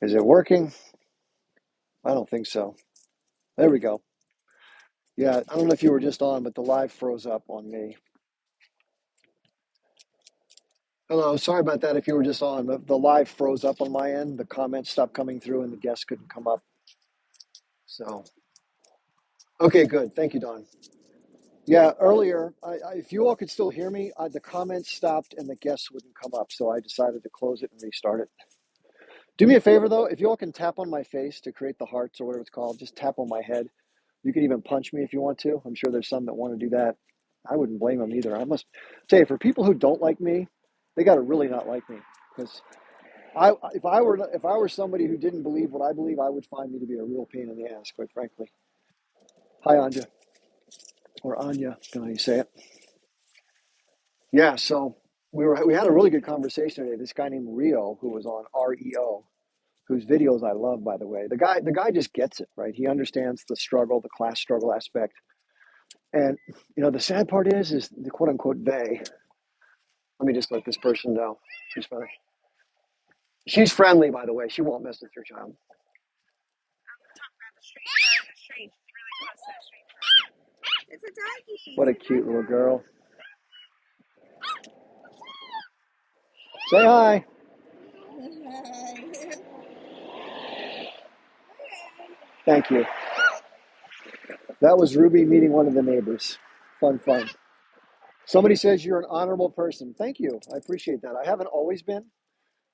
Is it working? I don't think so. There we go. Yeah, I don't know if you were just on, but the live froze up on me. Hello, sorry about that if you were just on. The live froze up on my end. The comments stopped coming through and the guests couldn't come up. So, okay, good. Thank you, Don. Yeah, earlier, if you all could still hear me, the comments stopped and the guests wouldn't come up. So I decided to close it and restart it. Do me a favor, though. If you all can tap on my face to create the hearts or whatever it's called, just tap on my head. You can even punch me if you want to. I'm sure there's some that want to do that. I wouldn't blame them either. I must tell you, for people who don't like me, they got to really not like me. Because if I were somebody who didn't believe what I believe, I would find me to be a real pain in the ass, quite frankly. Hi, Anja, or Anya, depending on how you say it. Yeah. So we had a really good conversation today. This guy named Rio, who was on REO, whose videos I love, by the way. The guy just gets it, right? He understands the struggle, the class struggle aspect. And the sad part is the quote unquote they. Let me just let this person know. She's fine. She's friendly, by the way. She won't mess with your child. It's a doggy. What a cute little girl. Say hi. Thank you. That was Ruby meeting one of the neighbors. Fun, fun. Somebody says you're an honorable person. Thank you. I appreciate that. I haven't always been.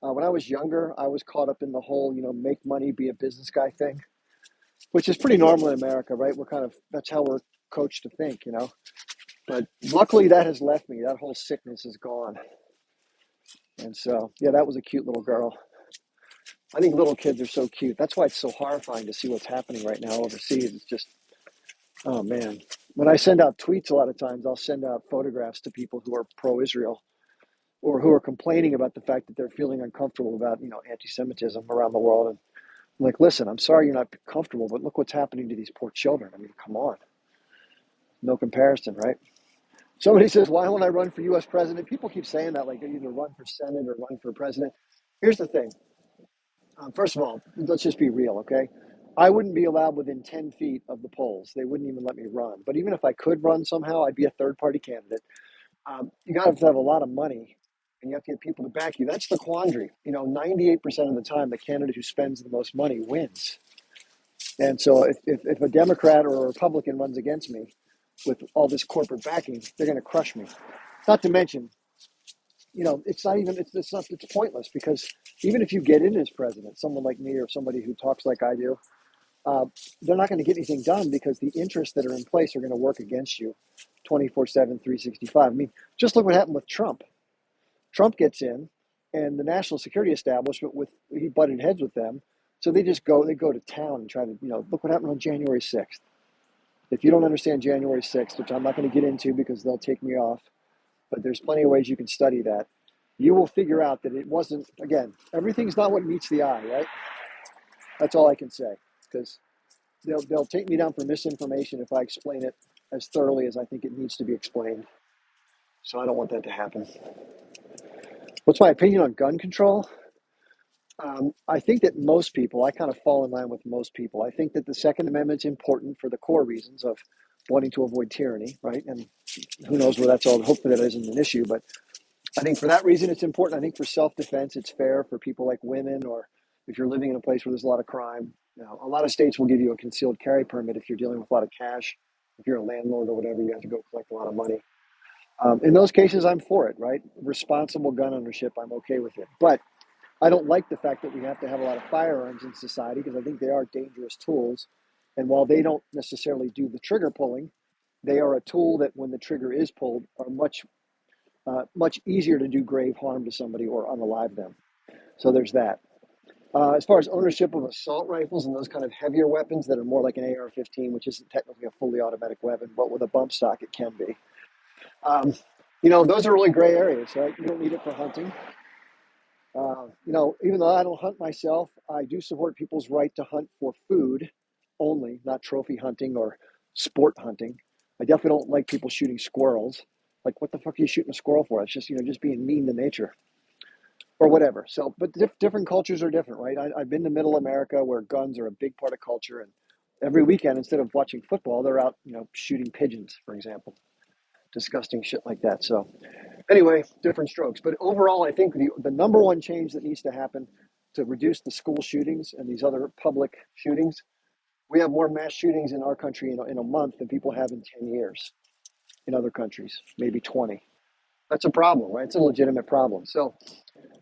When I was younger, I was caught up in the whole, make money, be a business guy thing, which is pretty normal in America, right? That's how we're coached to think. But luckily, that has left me. That whole sickness is gone. And so, yeah, that was a cute little girl. I think little kids are so cute. That's why it's so horrifying to see what's happening right now overseas. It's just, oh man. When I send out tweets, a lot of times I'll send out photographs to people who are pro Israel or who are complaining about the fact that they're feeling uncomfortable about, anti Semitism around the world. And I'm like, listen, I'm sorry you're not comfortable, but look what's happening to these poor children. I mean, come on. No comparison, right? Somebody says, why won't I run for US president? People keep saying that, like either run for Senate or run for president. Here's the thing. First of all, let's just be real, okay? I wouldn't be allowed within 10 feet of the polls. They wouldn't even let me run. But even if I could run somehow, I'd be a third party candidate. You got to have a lot of money and you have to get people to back you. That's the quandary. 98% of the time, the candidate who spends the most money wins. And so if a Democrat or a Republican runs against me with all this corporate backing, they're going to crush me. Not to mention, it's not even, it's pointless because even if you get in as president, someone like me or somebody who talks like I do, uh, they're not going to get anything done because the interests that are in place are going to work against you 24/7, 365. I mean, just look what happened with Trump. Trump gets in, and the national security establishment, he butted heads with them. So they go to town and try to, look what happened on January 6th. If you don't understand January 6th, which I'm not going to get into because they'll take me off, but there's plenty of ways you can study that. You will figure out that it wasn't, again, everything's not what meets the eye, right? That's all I can say because they'll take me down for misinformation if I explain it as thoroughly as I think it needs to be explained. So I don't want that to happen. What's my opinion on gun control? I think that most people, I kind of fall in line with most people. I think that the Second Amendment's important for the core reasons of wanting to avoid tyranny, right? And who knows where that's all. Hopefully that isn't an issue, but I think for that reason it's important. I think for self-defense, it's fair for people like women, or if you're living in a place where there's a lot of crime. A lot of states will give you a concealed carry permit if you're dealing with a lot of cash. If you're a landlord or whatever, you have to go collect a lot of money. In those cases, I'm for it, right? Responsible gun ownership, I'm okay with it. But I don't like the fact that we have to have a lot of firearms in society because I think they are dangerous tools. And while they don't necessarily do the trigger pulling, they are a tool that when the trigger is pulled are much easier to do grave harm to somebody or unalive them. So there's that. As far as ownership of assault rifles and those kind of heavier weapons that are more like an AR-15, which isn't technically a fully automatic weapon, but with a bump stock it can be. Um, those are really gray areas, right? You don't need it for hunting. Even though I don't hunt myself, I do support people's right to hunt for food only, not trophy hunting or sport hunting. I definitely don't like people shooting squirrels. Like, what the fuck are you shooting a squirrel for? It's just, just being mean to nature. or whatever. So, but different cultures are different, right? I've been to Middle America where guns are a big part of culture, and every weekend instead of watching football, they're out, shooting pigeons, for example. Disgusting shit like that. So, anyway, different strokes. But overall, I think the number one change that needs to happen to reduce the school shootings and these other public shootings, we have more mass shootings in our country in a month than people have in 10 years in other countries, maybe 20. That's a problem, right? It's a legitimate problem. So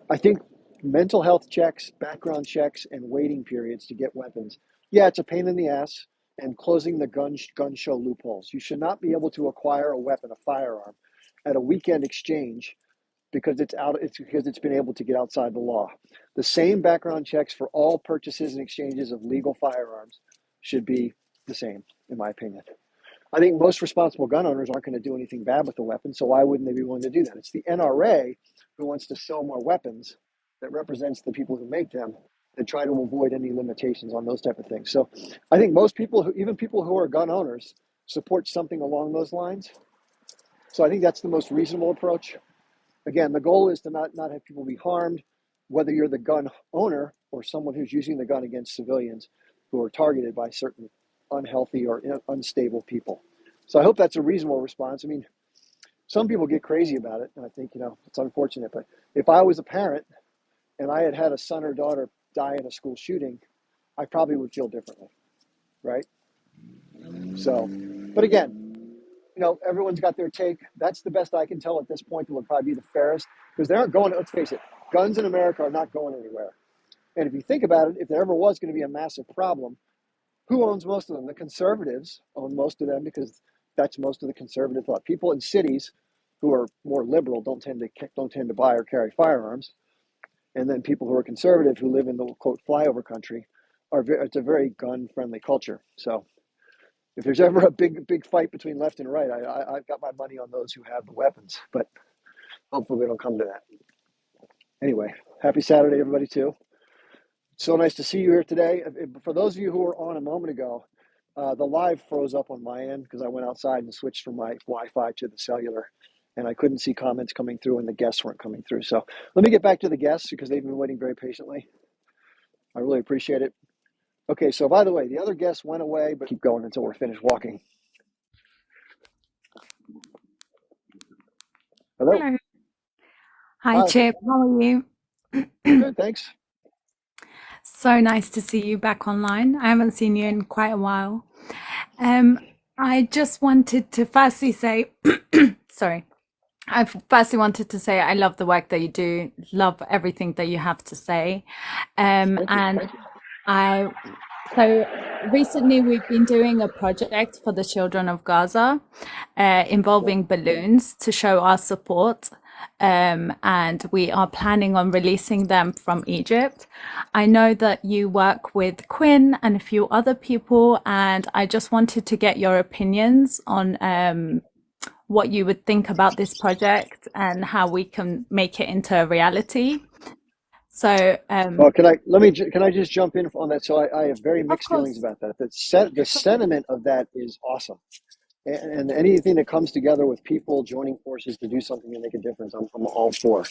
I think mental health checks, background checks, and waiting periods to get weapons. Yeah, it's a pain in the ass. And closing the gun show loopholes. You should not be able to acquire a weapon, a firearm, at a weekend exchange because it's out. It's because it's been able to get outside the law. The same background checks for all purchases and exchanges of legal firearms should be the same, in my opinion. I think most responsible gun owners aren't going to do anything bad with the weapon, so why wouldn't they be willing to do that? It's the NRA who wants to sell more weapons that represents the people who make them that try to avoid any limitations on those type of things. So I think most people, even people who are gun owners, support something along those lines. So I think that's the most reasonable approach. Again, the goal is to not have people be harmed, whether you're the gun owner or someone who's using the gun against civilians who are targeted by certain unhealthy or unstable people. So I hope that's a reasonable response. I mean, some people get crazy about it, and I think, it's unfortunate. But if I was a parent and I had a son or daughter die in a school shooting, I probably would feel differently, right? So, but again, everyone's got their take. That's the best I can tell at this point. That would probably be the fairest because they aren't going. Let's face it, guns in America are not going anywhere. And if you think about it, if there ever was going to be a massive problem, who owns most of them? The conservatives own most of them because that's most of the conservative thought. People in cities who are more liberal don't tend to buy or carry firearms, and then people who are conservative who live in the quote flyover country it's a very gun friendly culture. So if there's ever a big fight between left and right, I've got my money on those who have the weapons. But hopefully we don't come to that. Anyway, happy Saturday, everybody, too. So nice to see you here today. For those of you who were on a moment ago, the live froze up on my end because I went outside and switched from my Wi-Fi to the cellular, and I couldn't see comments coming through and the guests weren't coming through. So let me get back to the guests because they've been waiting very patiently. I really appreciate it. Okay, so by the way, the other guests went away, but keep going until we're finished walking. Hello. Hello. Hi, Hi. Chip. How are you? Good, thanks. So nice to see you back online. I haven't seen you in quite a while. I just wanted to firstly say, sorry. I firstly wanted to say I love the work that you do, love everything that you have to say. Thank you. And I, so recently we've been doing a project for the children of Gaza, involving balloons to show our support. And we are planning on releasing them from Egypt. I know that you work with Quinn and a few other people, and I just wanted to get your opinions on what you would think about this project and how we can make it into a reality. So, Well, can I just jump in on that? So I have very of mixed feelings course, about that. The sentiment of that is awesome. And anything that comes together with people joining forces to do something to make a difference, I'm all for.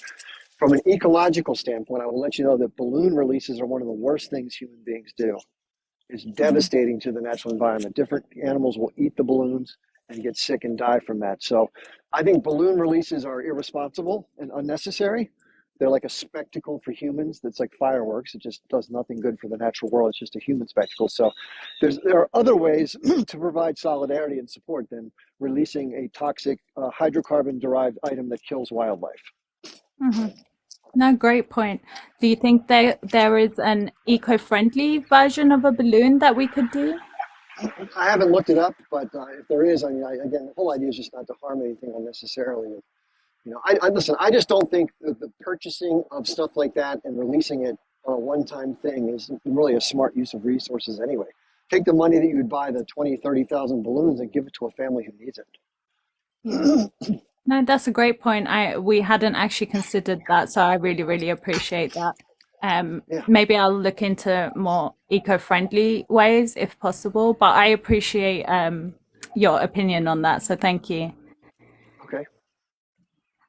From an ecological standpoint, I will let you know that balloon releases are one of the worst things human beings do. It's Mhm. devastating to the natural environment. Different animals will eat the balloons and get sick and die from that. So I think balloon releases are irresponsible and unnecessary. They're like a spectacle for humans that's like fireworks. It just does nothing good for the natural world. It's just a human spectacle. So there are other ways to provide solidarity and support than releasing a toxic hydrocarbon derived item that kills wildlife. Mhm. No, great point. Do you think there is an eco-friendly version of a balloon that we could do? I haven't looked it up, but if there is, I mean, again, the whole idea is just not to harm anything unnecessarily. I listen. I just don't think that the purchasing of stuff like that and releasing it on a one-time thing is really a smart use of resources anyway. Take the money that you would buy the 20, 30,000 balloons and give it to a family who needs Yeah. it. No, that's a great point. We hadn't actually considered that, so I really, really appreciate that. Yeah. Maybe I'll look into more eco-friendly ways if possible, but I appreciate your opinion on that, so thank you. Okay.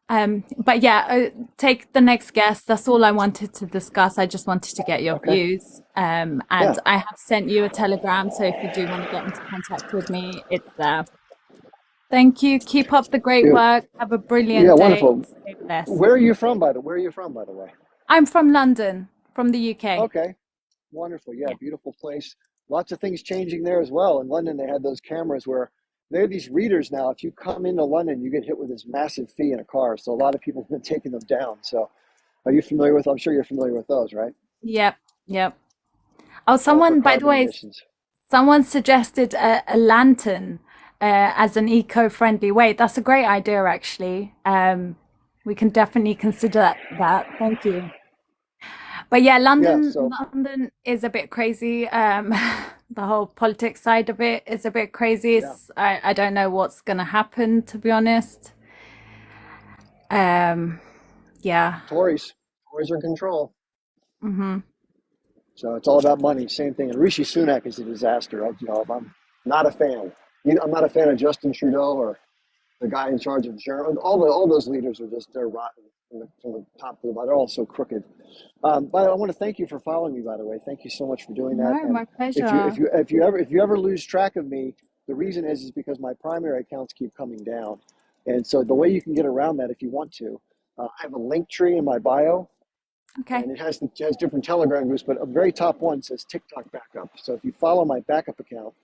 But yeah, take the next guest. That's all I wanted to discuss. I just wanted to get your Okay. views. Yeah. And I have sent you a telegram. So if you do want to get into contact with me, it's there. Thank you. Keep up the great Dude. work. Have a Yeah, brilliant day. wonderful. Stay Where blessed. are you from, by the Where are you from, by the way? I'm from London, from the UK. Okay. Wonderful. Yeah, Yeah. beautiful place. Lots of things changing there as well. In London, they had those cameras where they have these readers now. If you come into London, you get hit with this massive fee in a car. So a lot of people have been taking them down. So are you familiar with? I'm sure you're familiar with those, right? Yep. Yep. Oh, All for someone, by the carbon way, emissions. someone suggested a lantern as an eco-friendly way. That's a great idea, actually. We can definitely consider that. Thank you. But yeah, Yeah. London is a bit crazy. The whole politics side of it is a bit crazy. Yeah, I don't know what's gonna happen, to be honest. Um, yeah. Tories are in control. Hmm. So it's all about money. Same thing. And Rishi Sunak is a disaster. I'm not a fan. I'm not a fan of Justin Trudeau or the guy in charge of Germany. All those leaders are just they're rotten from the top to the bottom. They're all so crooked. But I want to thank you for following me. By the way, thank you so much for doing that. No, And my pleasure. if you ever lose track of me, the reason is because my primary accounts keep coming down. And so the way you can get around that, if you want to, I have a link tree in my bio, Okay. and it has different Telegram groups, but a very top one says TikTok backup. So if you follow my backup account,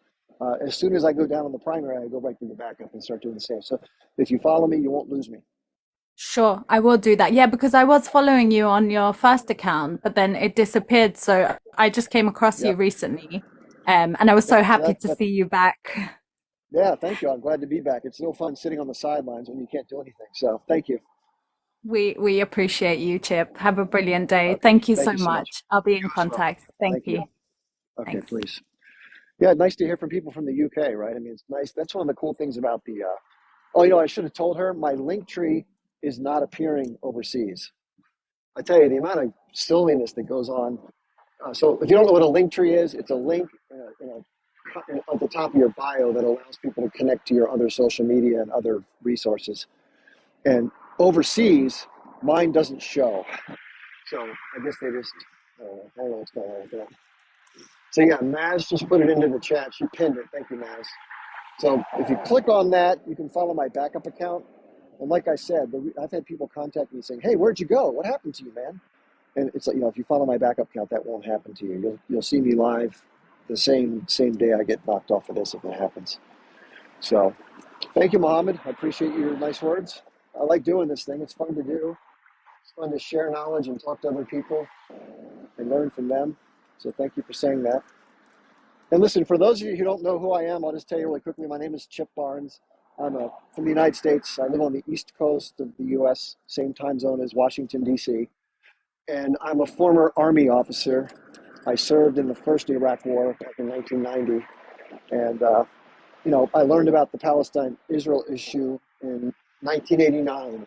as soon as I go down on the primary, I go right to the backup and start doing the same. So if you follow me, you won't lose me. Sure, I will do that. Yeah, because I was following you on your first account, but then it disappeared. So I just came across you Yep, recently. And I was yep. so So happy to see you back. yeah, thank you. I'm glad to be back. It's no fun sitting on the sidelines when you can't do anything. So thank you. We appreciate you, Chip. Have a brilliant day. Okay, Thank you thank so you so much. much. I'll be You in as well. contact. Thank Thank you. you. Okay, Thanks. please. Yeah, nice to hear from people from the UK, right? I mean, it's nice. That's one of the cool things about the. Oh, I should have told her my link tree is not appearing overseas. I tell you, the amount of silliness that goes on. So, if you don't know what a link tree is, it's a link at the top of your bio that allows people to connect to your other social media and other resources. And overseas, mine doesn't show. So, I guess they just, I don't know what's going on with that. So, yeah, Maz just put it into the chat. She pinned it. Thank you, Maz. So, if you click on that, you can follow my backup account. And like I said, I've had people contact me saying, "Hey, where'd you go? What happened to you, man?" And it's like, if you follow my backup account, that won't happen to you. You'll see me live the same day I get knocked off of this if it happens. So thank you, Mohammed. I appreciate your nice words. I like doing this thing. It's fun to do. It's fun to share knowledge and talk to other people and learn from them. So thank you for saying that. And listen, for those of you who don't know who I am, I'll just tell you really quickly. My name is Chip Barnes. I'm from the United States. I live on the East Coast of the U.S., same time zone as Washington, D.C. And I'm a former Army officer. I served in the first Iraq War back in 1990. And, I learned about the Palestine-Israel issue in 1989.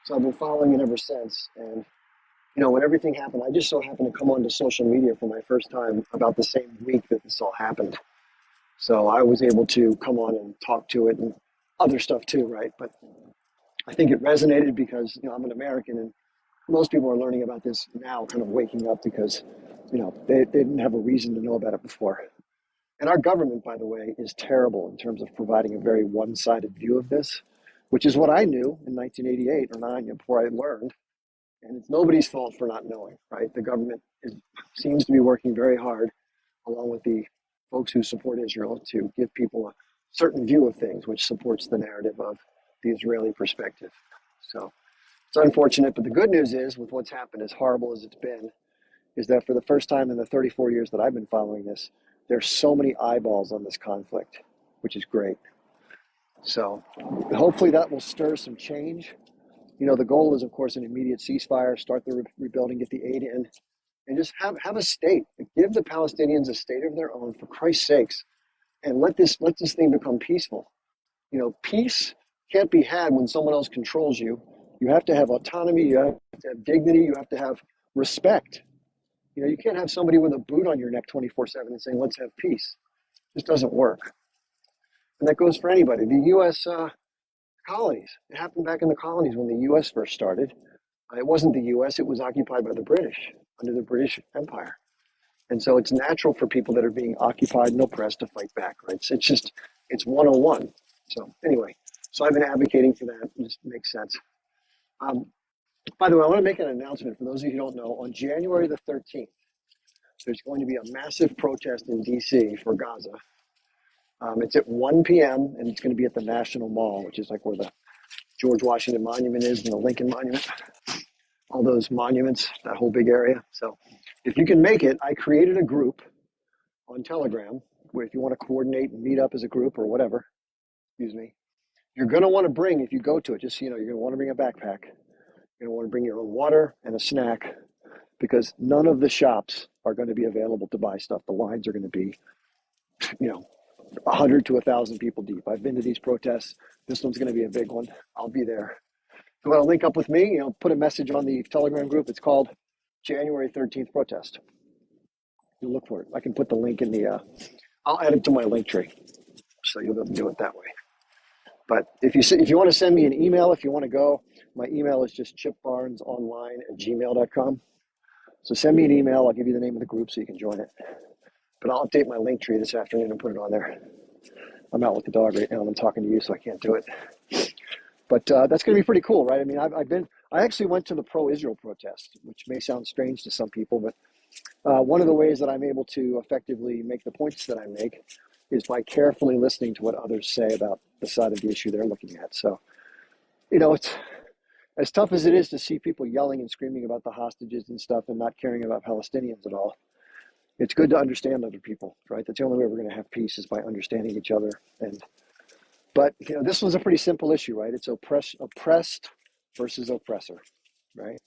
So I've been following it ever since. And, when everything happened, I just so happened to come onto social media for my first time about the same week that this all happened. So I was able to come on and talk to it and other stuff too, right? But I think it resonated because, I'm an American and most people are learning about this now, kind of waking up because, they didn't have a reason to know about it before. And our government, by the way, is terrible in terms of providing a very one-sided view of this, which is what I knew in 1988 or 9 before I learned. And it's nobody's fault for not knowing, right? The government seems to be working very hard, along with the folks who support Israel, to give people a certain view of things, which supports the narrative of the Israeli perspective. So it's unfortunate, but the good news is, with what's happened, as horrible as it's been, is that for the first time in the 34 years that I've been following this, there's so many eyeballs on this conflict, which is great. So hopefully that will stir some change. The goal is, of course, an immediate ceasefire, start the rebuilding, get the aid in, and just have a state. Give the Palestinians a state of their own, for Christ's sakes, and let this thing become peaceful. Peace can't be had when someone else controls you. You have to have autonomy. You have to have dignity. You have to have respect. You can't have somebody with a boot on your neck 24/7 and saying, "Let's have peace." It just doesn't work. And that goes for anybody. The U.S. Colonies. It happened back in the colonies when the U.S. first started. It wasn't the U.S. It was occupied by the British under the British Empire. And so it's natural for people that are being occupied and oppressed to fight back, right? It's just, it's 101. So anyway, so I've been advocating for that. It just makes sense. Um, by the way, I want to make an announcement for those of you who don't know. On January the 13th, there's going to be a massive protest in D.C. for Gaza. It's at 1 p.m. and it's going to be at the National Mall, which is like where the George Washington Monument is and the Lincoln Monument, all those monuments, that whole big area. So if you can make it, I created a group on Telegram where if you want to coordinate and meet up as a group or whatever, excuse me, you're going to want to bring, if you go to it, just so you know, you're going to want to bring a backpack. You're going to want to bring your own water and a snack because none of the shops are going to be available to buy stuff. The lines are going to be, 100 to 1,000 people deep. I've been to these protests. This one's going to be a big one. I'll be there. If you want to link up with me, put a message on the Telegram group. It's called January 13th Protest. You look for it. I can put the link in the, I'll add it to my link tree. So you'll be able to do it that way. But if you want to send me an email, if you want to go, my email is just chipbarnesonline@gmail.com. So send me an email. I'll give you the name of the group so you can join it. But I'll update my link tree this afternoon and put it on there. I'm out with the dog right now and I'm talking to you, so I can't do it. But that's going to be pretty cool, right? I mean, I actually went to the pro-Israel protest, which may sound strange to some people, but one of the ways that I'm able to effectively make the points that I make is by carefully listening to what others say about the side of the issue they're looking at. So, it's as tough as it is to see people yelling and screaming about the hostages and stuff and not caring about Palestinians at all. It's good to understand other people, right? That's the only way we're going to have peace is by understanding each other. But this was a pretty simple issue, right? It's oppressed versus oppressor, right?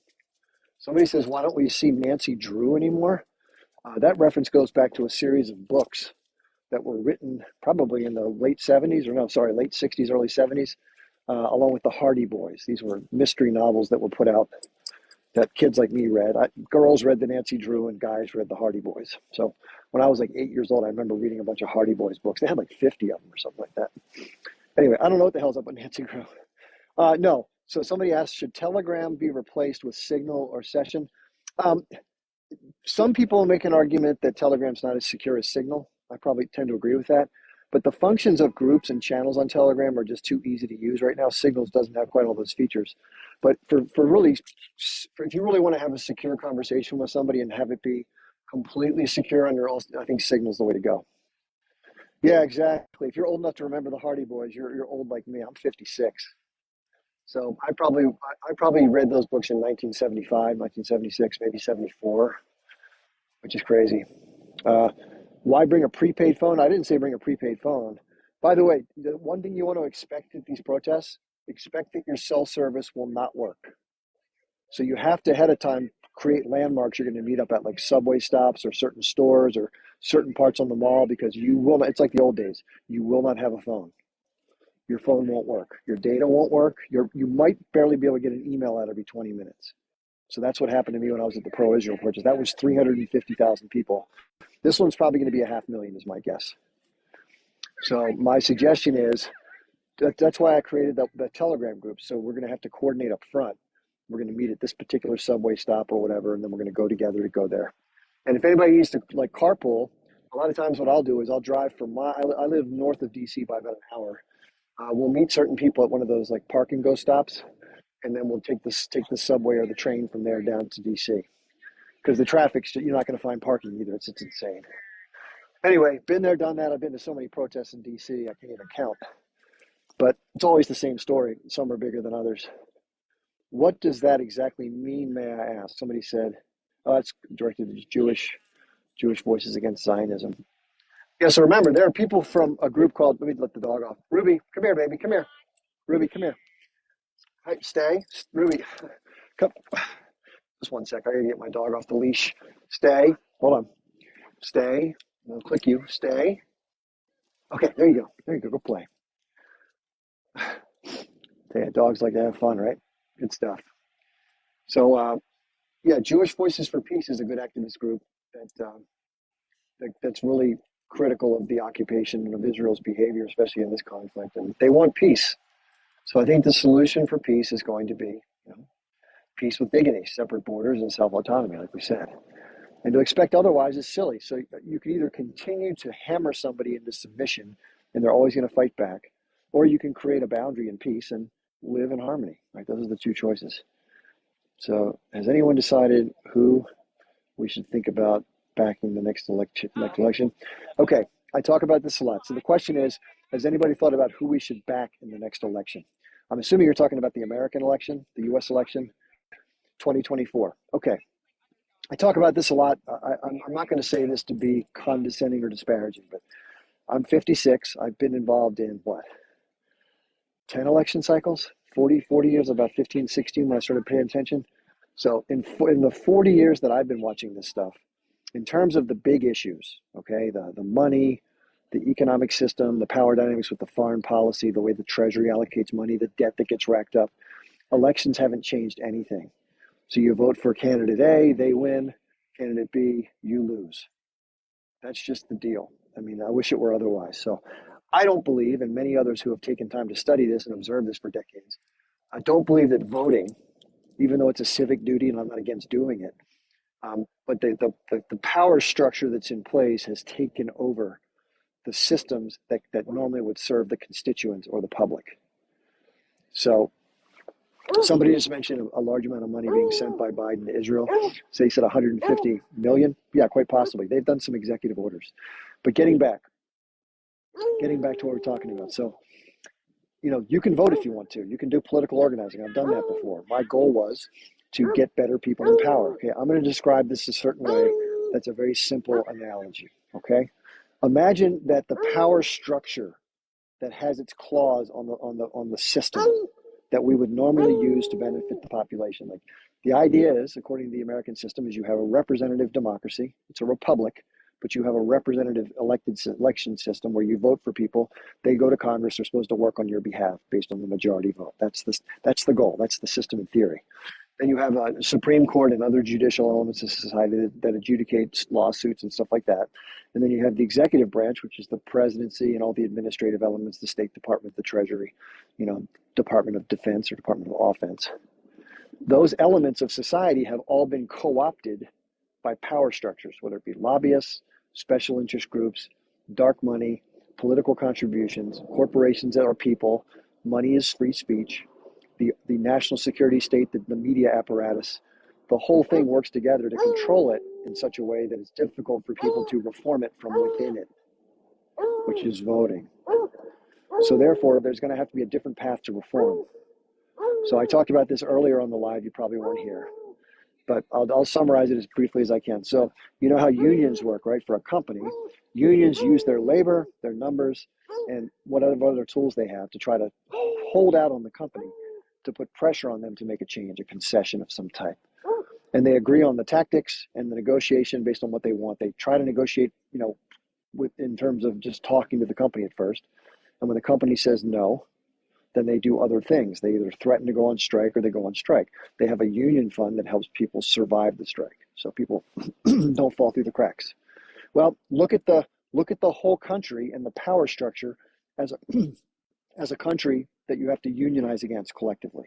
Somebody says, why don't we see Nancy Drew anymore? That reference goes back to a series of books that were written probably in the late 60s, early 70s, along with the Hardy Boys. These were mystery novels that were put out that kids like me read. Girls read the Nancy Drew and guys read the Hardy Boys. So when I was like 8 years old, I remember reading a bunch of Hardy Boys books. They had like 50 of them or something like that. Anyway, I don't know what the hell's up with Nancy Drew. No. So somebody asked, should Telegram be replaced with Signal or Session? Some people make an argument that Telegram's not as secure as Signal. I probably tend to agree with that. But the functions of groups and channels on Telegram are just too easy to use right now. Signals doesn't have quite all those features. But if you really want to have a secure conversation with somebody and have it be completely secure on your own, I think Signal's the way to go. Yeah, exactly. If you're old enough to remember the Hardy Boys, you're old like me. I'm 56. So I probably read those books in 1975, 1976, maybe 74, which is crazy. Why bring a prepaid phone? I didn't say bring a prepaid phone. By the way, the one thing you want to expect at these protests, expect that your cell service will not work. So you have to ahead of time create landmarks you're going to meet up at, like subway stops or certain stores or certain parts on the mall, because you will not, it's like the old days, you will not have a phone. Your phone won't work. Your data won't work. You might barely be able to get an email out every 20 minutes. So that's what happened to me when I was at the pro-Israel protest. That was 350,000 people. This one's probably going to be 500,000 is my guess. So my suggestion is, that's why I created the Telegram group. So we're going to have to coordinate up front. We're going to meet at this particular subway stop or whatever, and then we're going to go together to go there. And if anybody needs to like carpool, a lot of times what I'll do is I'll drive I live north of DC by about an hour. We'll meet certain people at one of those like park and go stops, and then we'll take the subway or the train from there down to DC. Because the traffic's, you're not going to find parking either. It's insane. Anyway, been there, done that. I've been to so many protests in DC, I can't even count. But it's always the same story. Some are bigger than others. What does that exactly mean, may I ask? Somebody said, oh, it's directed to Jewish Voices Against Zionism. Yeah, so remember, there are people from a group called, let me let the dog off. Ruby, come here, baby, come here. Ruby, come here. Hi, stay. Ruby, come. Just one sec, I gotta get my dog off the leash. Stay, hold on. Stay, I'll click you, stay. Okay, there you go, go play. Yeah, dogs like to have fun, right? Good stuff. So, yeah, Jewish Voices for Peace is a good activist group that's really critical of the occupation of Israel's behavior, especially in this conflict. And they want peace. So I think the solution for peace is going to be, peace with dignity, separate borders, and self-autonomy, like we said. And to expect otherwise is silly. So you can either continue to hammer somebody into submission and they're always going to fight back, or you can create a boundary in peace and live in harmony. Right? Those are the two choices. So has anyone decided who we should think about backing the next election? Okay, I talk about this a lot. So the question is, has anybody thought about who we should back in the next election? I'm assuming you're talking about the American election, the US election, 2024. Okay, I talk about this a lot. I'm not going to say this to be condescending or disparaging, but I'm 56. I've been involved in what, 10 election cycles, 40 years, about 15, 16 when I started paying attention. So in the 40 years that I've been watching this stuff, in terms of the big issues, okay, the money, the economic system, the power dynamics with the foreign policy, the way the Treasury allocates money, the debt that gets racked up, elections haven't changed anything. So you vote for candidate A, they win. Candidate B, you lose. That's just the deal. I mean, I wish it were otherwise. So I don't believe, and many others who have taken time to study this and observe this for decades, I don't believe that voting, even though it's a civic duty and I'm not against doing it, but the power structure that's in place has taken over the systems that normally would serve the constituents or the public. So somebody just mentioned a large amount of money being sent by Biden to Israel. So he said 150 million. Yeah, quite possibly. They've done some executive orders. But getting back to what we're talking about. So, you can vote if you want to. You can do political organizing. I've done that before. My goal was to get better people in power. Okay, I'm going to describe this a certain way. That's a very simple analogy. Okay, imagine that the power structure that has its claws on the system that we would normally use to benefit the population. Like the idea is, according to the American system, is you have a representative democracy. It's a republic, but you have a representative election system where you vote for people. They go to Congress. They're supposed to work on your behalf based on the majority vote. That's the goal. That's the system in theory. Then you have a Supreme Court and other judicial elements of society that adjudicates lawsuits and stuff like that. And then you have the executive branch, which is the presidency and all the administrative elements, the State Department, the Treasury, Department of Defense or Department of Offense. Those elements of society have all been co-opted by power structures, whether it be lobbyists, special interest groups, dark money, political contributions, corporations that are people. Money is free speech. The national security state, the media apparatus, the whole thing works together to control it in such a way that it's difficult for people to reform it from within it, which is voting. So therefore, there's going to have to be a different path to reform. So I talked about this earlier on the live. You probably weren't here, but I'll summarize it as briefly as I can. So you know how unions work, right? For a company, unions use their labor, their numbers, and whatever other tools they have to try to hold out on the company to put pressure on them to make a change, a concession of some type. And they agree on the tactics and the negotiation based on what they want. They try to negotiate, in terms of just talking to the company at first. And when the company says no, then they do other things. They either threaten to go on strike or they go on strike. They have a union fund that helps people survive the strike, so people don't fall through the cracks. Well, look at the whole country and the power structure as a country that you have to unionize against collectively.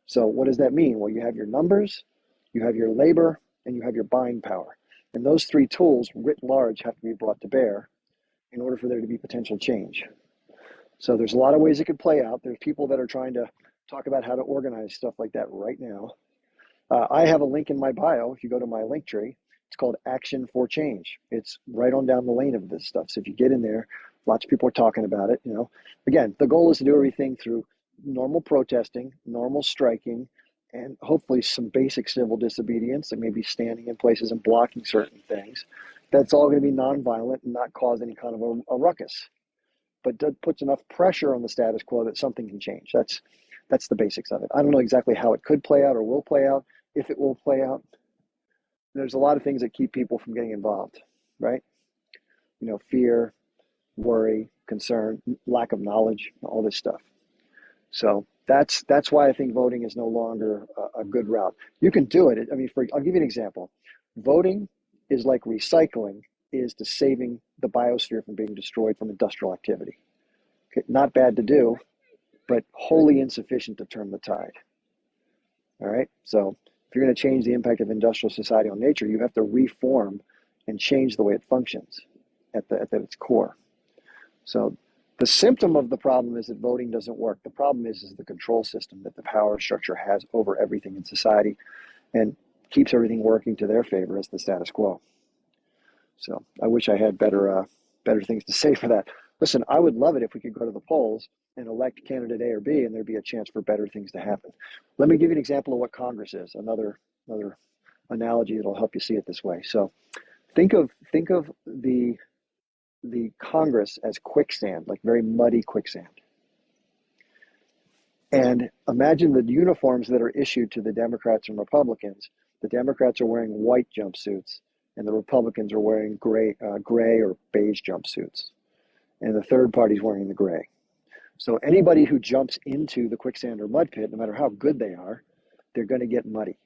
So what does that mean? Well, you have your numbers, you have your labor, and you have your buying power. And those three tools, writ large, have to be brought to bear in order for there to be potential change. So there's a lot of ways it could play out. There's people that are trying to talk about how to organize stuff like that right now. I have a link in my bio. If you go to my link tree, it's called Action for Change. It's right on down the lane of this stuff. So if you get in there, lots of people are talking about it. Again, the goal is to do everything through normal protesting, normal striking, and hopefully some basic civil disobedience, like maybe standing in places and blocking certain things. That's all going to be nonviolent and not cause any kind of a ruckus, but that puts enough pressure on the status quo that something can change. That's the basics of it. I don't know exactly how it could play out or will play out, if it will play out. There's a lot of things that keep people from getting involved, right? Fear, worry, concern, lack of knowledge, all this stuff. So that's why I think voting is no longer a good route. You can do it. I mean, I'll give you an example. Voting is like recycling is to saving the biosphere from being destroyed from industrial activity. Okay, not bad to do, but wholly insufficient to turn the tide. All right. So if you're going to change the impact of industrial society on nature, you have to reform and change the way it functions at its core. So the symptom of the problem is that voting doesn't work. The problem is the control system that the power structure has over everything in society and keeps everything working to their favor as the status quo. So I wish I had better things to say for that. Listen, I would love it if we could go to the polls and elect candidate A or B, and there'd be a chance for better things to happen. Let me give you an example of what Congress is. Another analogy that'll help you see it this way. So think of the Congress as quicksand, like very muddy quicksand. And imagine the uniforms that are issued to the Democrats and Republicans. The Democrats are wearing white jumpsuits, and the Republicans are wearing gray or beige jumpsuits. And the third party's wearing the gray. So anybody who jumps into the quicksand or mud pit, no matter how good they are, they're going to get muddy.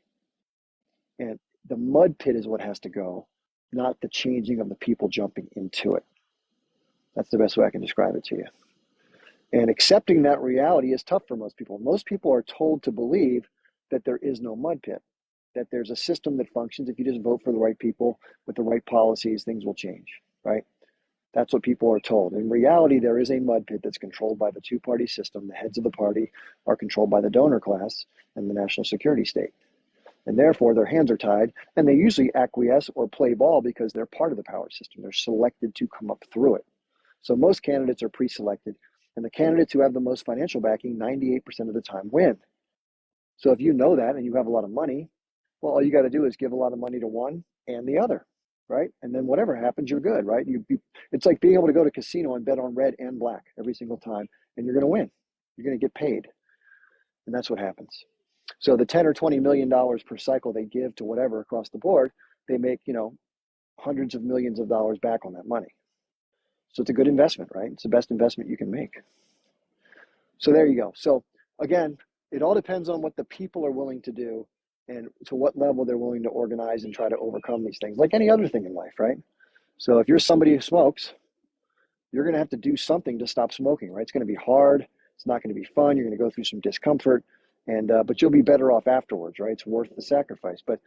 And the mud pit is what has to go, not the changing of the people jumping into it. That's the best way I can describe it to you. And accepting that reality is tough for most people. Most people are told to believe that there is no mud pit, that there's a system that functions. If you just vote for the right people with the right policies, things will change, right? That's what people are told. In reality, there is a mud pit that's controlled by the two-party system. The heads of the party are controlled by the donor class and the national security state. And therefore, their hands are tied, and they usually acquiesce or play ball because they're part of the power system. They're selected to come up through it. So most candidates are pre-selected, and the candidates who have the most financial backing 98% of the time win. So if you know that and you have a lot of money, well, all you got to do is give a lot of money to one and the other, right? And then whatever happens, you're good, right? It's like being able to go to a casino and bet on red and black every single time, and you're going to win. You're going to get paid, and that's what happens. So the 10 or $20 million per cycle they give to whatever across the board, they make, hundreds of millions of dollars back on that money. So it's a good investment, right? It's the best investment you can make. So there you go. So again, it all depends on what the people are willing to do and to what level they're willing to organize and try to overcome these things, like any other thing in life, right? So if you're somebody who smokes, you're going to have to do something to stop smoking, right? It's going to be hard. It's not going to be fun. You're going to go through some discomfort, but you'll be better off afterwards, right? It's worth the sacrifice. But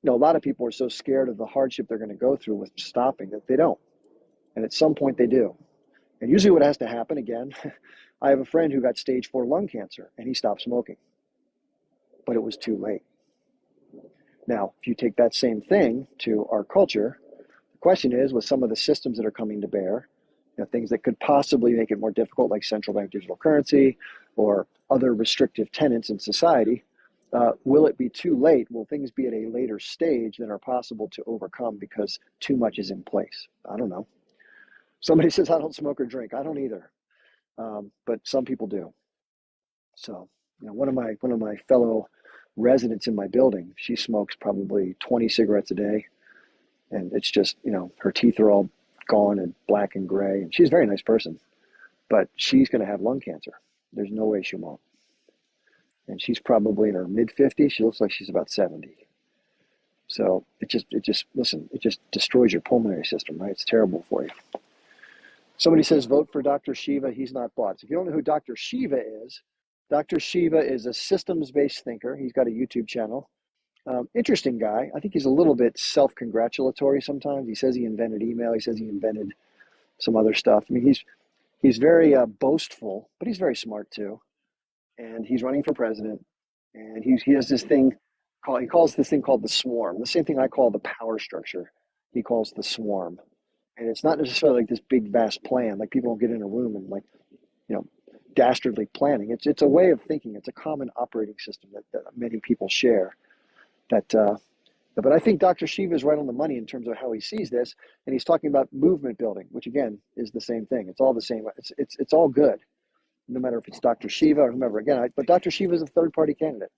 a lot of people are so scared of the hardship they're going to go through with stopping that they don't. And at some point they do. And usually what has to happen, again, I have a friend who got stage 4 lung cancer and he stopped smoking, but it was too late. Now, if you take that same thing to our culture, the question is, with some of the systems that are coming to bear, things that could possibly make it more difficult, like central bank digital currency or other restrictive tenets in society, will it be too late? Will things be at a later stage than are possible to overcome because too much is in place? I don't know. Somebody says, I don't smoke or drink. I don't either. But some people do. So, one of my fellow residents in my building, she smokes probably 20 cigarettes a day. And it's just, her teeth are all gone and black and gray. And she's a very nice person, but she's going to have lung cancer. There's no way she won't. And she's probably in her mid-50s. She looks like she's about 70. So it just destroys your pulmonary system, right? It's terrible for you. Somebody says, vote for Dr. Shiva. He's not bought. So if you don't know who Dr. Shiva is a systems-based thinker. He's got a YouTube channel. Interesting guy. I think he's a little bit self-congratulatory sometimes. He says he invented email. He says he invented some other stuff. I mean, he's very boastful, but he's very smart too. And he's running for president. And he has this thing he calls this thing called the swarm. The same thing I call the power structure. He calls the swarm. And it's not necessarily like this big, vast plan. Like people don't get in a room and dastardly planning. It's a way of thinking. It's a common operating system that many people share. But I think Dr. Shiva is right on the money in terms of how he sees this. And he's talking about movement building, which again is the same thing. It's all the same. It's all good, no matter if it's Dr. Shiva or whomever. Again, but Dr. Shiva is a third-party candidate.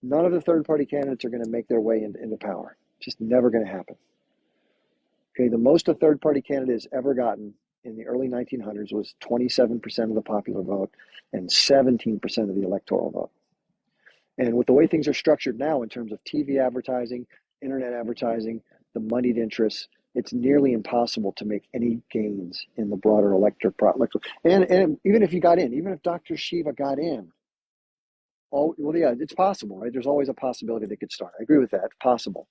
None of the third-party candidates are going to make their way into power. It's just never going to happen. Okay, the most a third-party candidate has ever gotten in the early 1900s was 27% of the popular vote and 17% of the electoral vote. And with the way things are structured now in terms of TV advertising, internet advertising, the moneyed interests, it's nearly impossible to make any gains in the broader electoral. And even if you got in, even if Dr. Shiva got in, well, yeah, it's possible, right? There's always a possibility they could start. I agree with that. It's possible,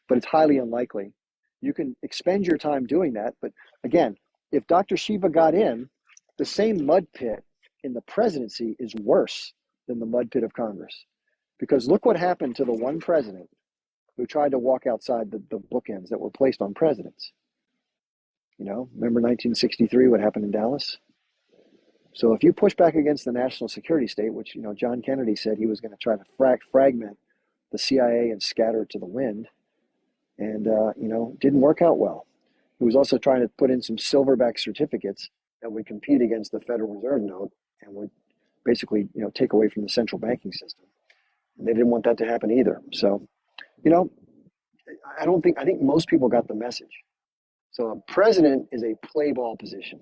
but it's highly unlikely. You can expend your time doing that, but again, if Dr. Shiva got in, the same mud pit in the presidency is worse than the mud pit of Congress. Because look what happened to the one president who tried to walk outside the bookends that were placed on presidents. Remember 1963, what happened in Dallas? So if you push back against the national security state, which, John Kennedy said he was going to try to fragment the CIA and scatter it to the wind, and, didn't work out well. He was also trying to put in some silverback certificates that would compete against the Federal Reserve note and would basically, take away from the central banking system. And they didn't want that to happen either. So, I think most people got the message. So a president is a play ball position,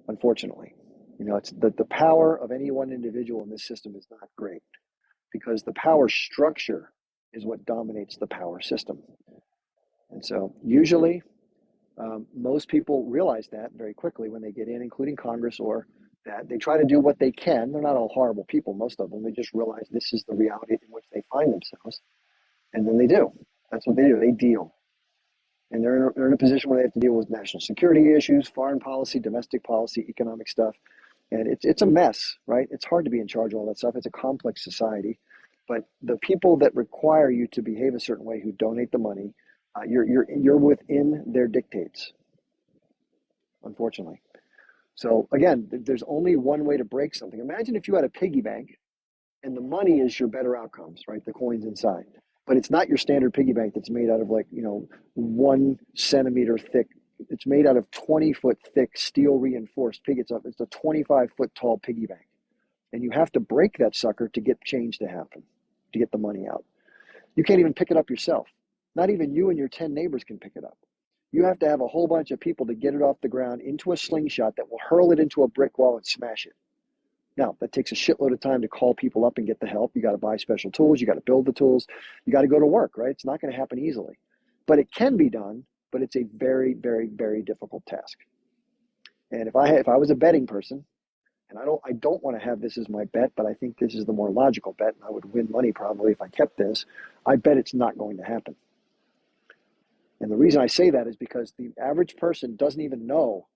unfortunately. It's the power of any one individual in this system is not great because the power structure is what dominates the power system. And so usually most people realize that very quickly when they get in, including Congress, or that they try to do what they can. They're not all horrible people, most of them. They just realize this is the reality in which they find themselves. And then they do. That's what they do. They deal. And they're in a position where they have to deal with national security issues, foreign policy, domestic policy, economic stuff. And it's a mess, right? It's hard to be in charge of all that stuff. It's a complex society. But the people that require you to behave a certain way, who donate the money, you're within their dictates, unfortunately. So again, there's only one way to break something. Imagine if you had a piggy bank and the money is your better outcomes, right? The coins inside. But it's not your standard piggy bank that's made out of 1 centimeter thick. It's made out of 20-foot thick steel reinforced piggy. It's a 25-foot tall piggy bank. And you have to break that sucker to get change to happen, to get the money out. You can't even pick it up yourself. Not even you and your 10 neighbors can pick it up. You have to have a whole bunch of people to get it off the ground into a slingshot that will hurl it into a brick wall and smash it. Now, that takes a shitload of time to call people up and get the help. You got to buy special tools. You got to build the tools. You got to go to work, right? It's not going to happen easily. But it can be done, but it's a very, very, very difficult task. And if I was a betting person, and I don't want to have this as my bet, but I think this is the more logical bet, and I would win money probably if I kept this, I bet it's not going to happen. And the reason I say that is because the average person doesn't even know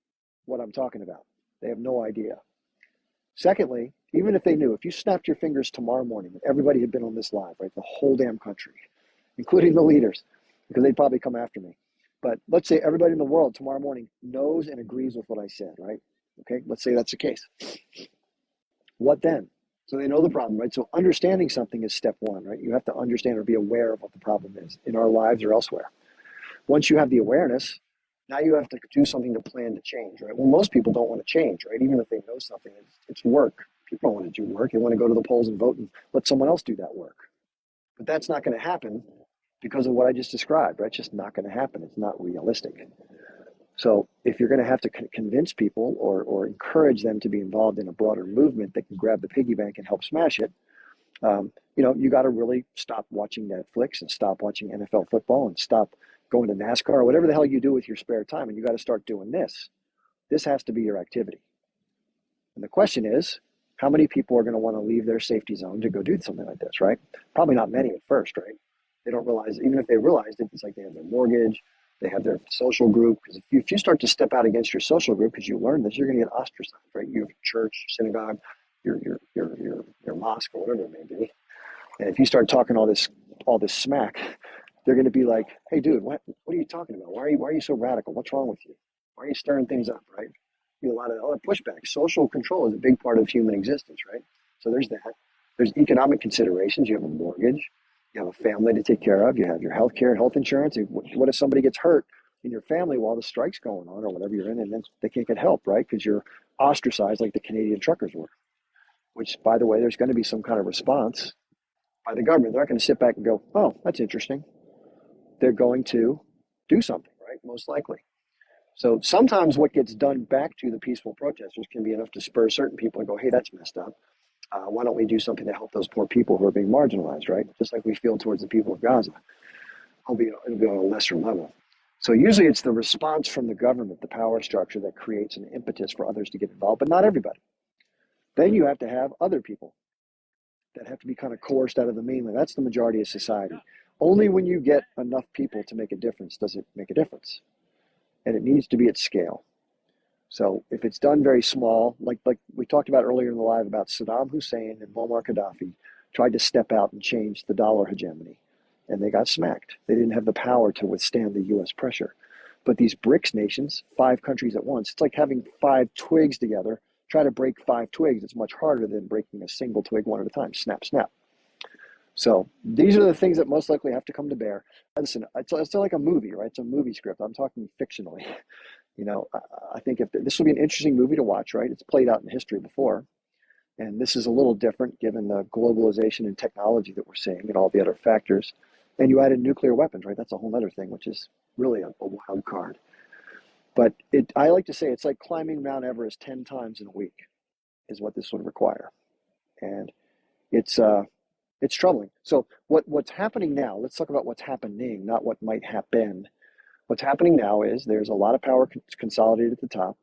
what I'm talking about. They have no idea. Secondly, even if they knew, if you snapped your fingers tomorrow morning, everybody had been on this live, right? The whole damn country, including the leaders, because they'd probably come after me. But let's say everybody in the world tomorrow morning knows and agrees with what I said, right? Okay, let's say that's the case. What then? So they know the problem, right? So understanding something is step one, right? You have to understand or be aware of what the problem is in our lives or elsewhere. Once you have the awareness, now you have to do something to plan to change, right? Well, most people don't want to change, right? Even if they know something, it's work. People don't want to do work. They want to go to the polls and vote and let someone else do that work. But that's not going to happen because of what I just described, right? It's just not going to happen. It's not realistic. So if you're going to have to convince people or encourage them to be involved in a broader movement that can grab the piggy bank and help smash it, you got to really stop watching Netflix and stop watching NFL football and stop going to NASCAR or whatever the hell you do with your spare time. And you got to start doing this. This has to be your activity. And the question is, how many people are going to want to leave their safety zone to go do something like this, right? Probably not many at first, right? They don't realize, even if they realized it, it's like they have their mortgage, they have their social group. Because if you start to step out against your social group because you learn this, you're going to get ostracized, right? You have your church, synagogue, your mosque, or whatever it may be. And if you start talking all this smack, they're going to be like, "Hey, dude, what are you talking about? Why are you so radical? What's wrong with you? Why are you stirring things up?" Right? A lot of pushback. Social control is a big part of human existence, right? So there's that. There's economic considerations. You have a mortgage. You have a family to take care of. You have your health care, health insurance. What if somebody gets hurt in your family while the strike's going on or whatever you're in, and then they can't get help, right? Because you're ostracized like the Canadian truckers were. Which, by the way, there's going to be some kind of response by the government. They're not going to sit back and go, "Oh, that's interesting." They're going to do something, right? Most likely. So sometimes what gets done back to the peaceful protesters can be enough to spur certain people and go, "Hey, that's messed up. Why don't we do something to help those poor people who are being marginalized," right? Just like we feel towards the people of Gaza. It'll be on a lesser level. So usually it's the response from the government, the power structure, that creates an impetus for others to get involved, but not everybody. Then you have to have other people that have to be kind of coerced out of the mainland. That's the majority of society. Only when you get enough people to make a difference does it make a difference. And it needs to be at scale. So if it's done very small, like we talked about earlier in the live about Saddam Hussein and Muammar Gaddafi tried to step out and change the dollar hegemony, and they got smacked. They didn't have the power to withstand the U.S. pressure. But these BRICS nations, 5 countries at once, it's like having 5 twigs together. Try to break 5 twigs. It's much harder than breaking a single twig one at a time. Snap, snap. So these are the things that most likely have to come to bear. Listen, it's like a movie, right? It's a movie script. I'm talking fictionally. I think if this will be an interesting movie to watch, right? It's played out in history before. And this is a little different given the globalization and technology that we're seeing and all the other factors. And you added nuclear weapons, right? That's a whole other thing, which is really a wild card. But I like to say it's like climbing Mount Everest 10 times in a week is what this would require. And it's troubling. So what's happening now, let's talk about what's happening, not what might happen. What's happening now is there's a lot of power consolidated at the top.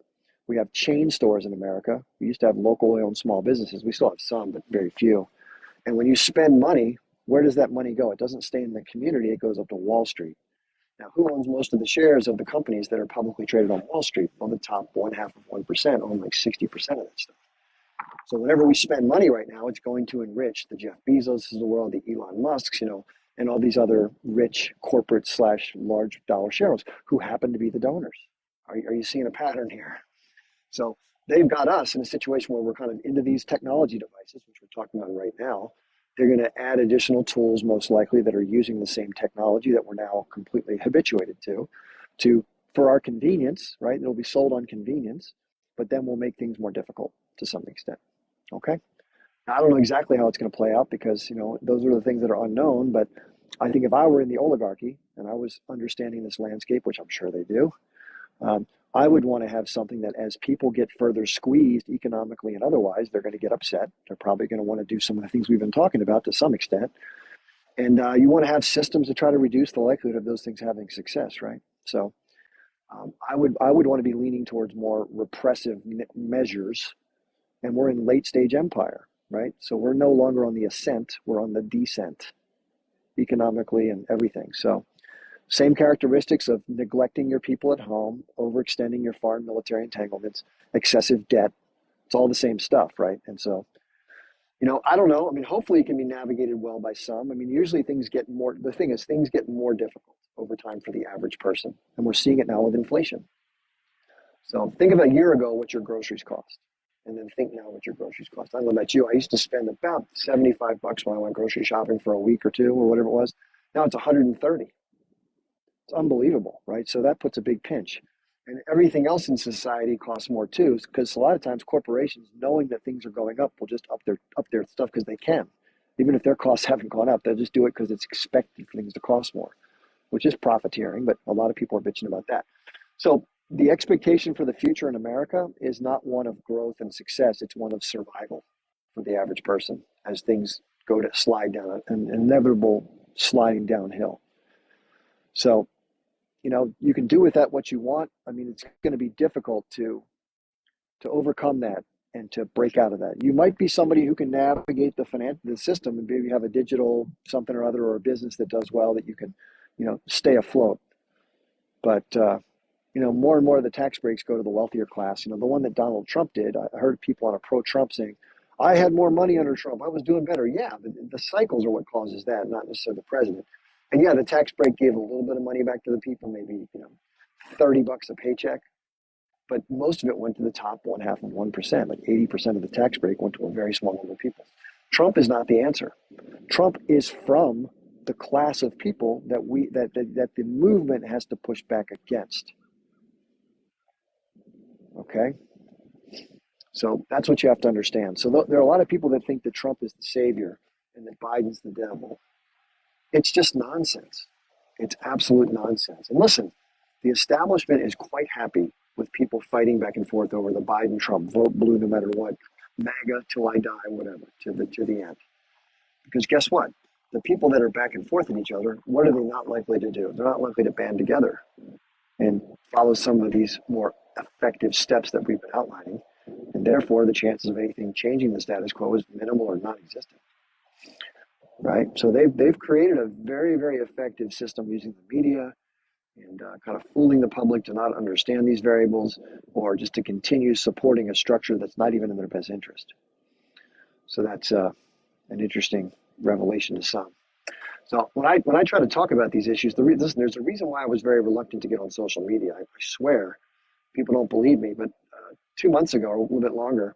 We have chain stores in America. We used to have locally owned small businesses. We still have some, but very few. And when you spend money, where does that money go? It doesn't stay in the community. It goes up to Wall Street. Now, who owns most of the shares of the companies that are publicly traded on Wall Street? Well, the top 0.5% own like 60% of that stuff. So whenever we spend money right now, it's going to enrich the Jeff Bezos of the world, the Elon Musks, and all these other rich corporate / large dollar shareholders who happen to be the donors. Are you seeing a pattern here? So they've got us in a situation where we're kind of into these technology devices, which we're talking about right now. They're going to add additional tools, most likely, that are using the same technology that we're now completely habituated to for our convenience, right? It'll be sold on convenience, but then we'll make things more difficult to some extent. Okay. Now, I don't know exactly how it's going to play out because, those are the things that are unknown. But I think if I were in the oligarchy and I was understanding this landscape, which I'm sure they do, I would want to have something that as people get further squeezed economically and otherwise, they're going to get upset. They're probably going to want to do some of the things we've been talking about to some extent. And you want to have systems to try to reduce the likelihood of those things having success, right? So I would want to be leaning towards more repressive measures. And we're in late stage empire, right? So we're no longer on the ascent, we're on the descent economically and everything. So same characteristics of neglecting your people at home, overextending your foreign military entanglements, excessive debt. It's all the same stuff, right? And so, I don't know. I mean, hopefully it can be navigated well by some. I mean, usually things get more difficult over time for the average person. And we're seeing it now with inflation. So think of a year ago what your groceries cost. And then think now what your groceries cost. I don't know about you. I used to spend about $75 when I went grocery shopping for a week or two or whatever it was. Now it's 130. It's unbelievable, right? So that puts a big pinch. And everything else in society costs more too, because a lot of times corporations, knowing that things are going up, will just up their stuff because they can. Even if their costs haven't gone up, they'll just do it because it's expected for things to cost more, which is profiteering, but a lot of people are bitching about that. So the expectation for the future in America is not one of growth and success. It's one of survival for the average person as things go to slide down, an inevitable sliding downhill. So, you can do with that what you want. I mean, it's going to be difficult to overcome that and to break out of that. You might be somebody who can navigate the system and maybe have a digital something or other or a business that does well that you can, stay afloat. But more and more of the tax breaks go to the wealthier class. The one that Donald Trump did, I heard people on a pro-Trump saying, I had more money under Trump. I was doing better. Yeah, but the cycles are what causes that, not necessarily the president. And yeah, the tax break gave a little bit of money back to the people, maybe, $30 a paycheck. But most of it went to the top 0.5%. Like 80% of the tax break went to a very small number of people. Trump is not the answer. Trump is from the class of people that the movement has to push back against. Okay? So that's what you have to understand. So there are a lot of people that think that Trump is the savior and that Biden's the devil. It's just nonsense. It's absolute nonsense. And listen, the establishment is quite happy with people fighting back and forth over the Biden-Trump vote blue no matter what, MAGA till I die, whatever, to the end. Because guess what? The people that are back and forth in each other, what are they not likely to do? They're not likely to band together. and follow some of these more effective steps that we've been outlining. And therefore, the chances of anything changing the status quo is minimal or non-existent, right? So they've created a very, very effective system using the media and kind of fooling the public to not understand these variables or just to continue supporting a structure that's not even in their best interest. So that's an interesting revelation to some. So when I try to talk about these issues, listen, there's a reason why I was very reluctant to get on social media. I swear, people don't believe me, but 2 months ago, or a little bit longer,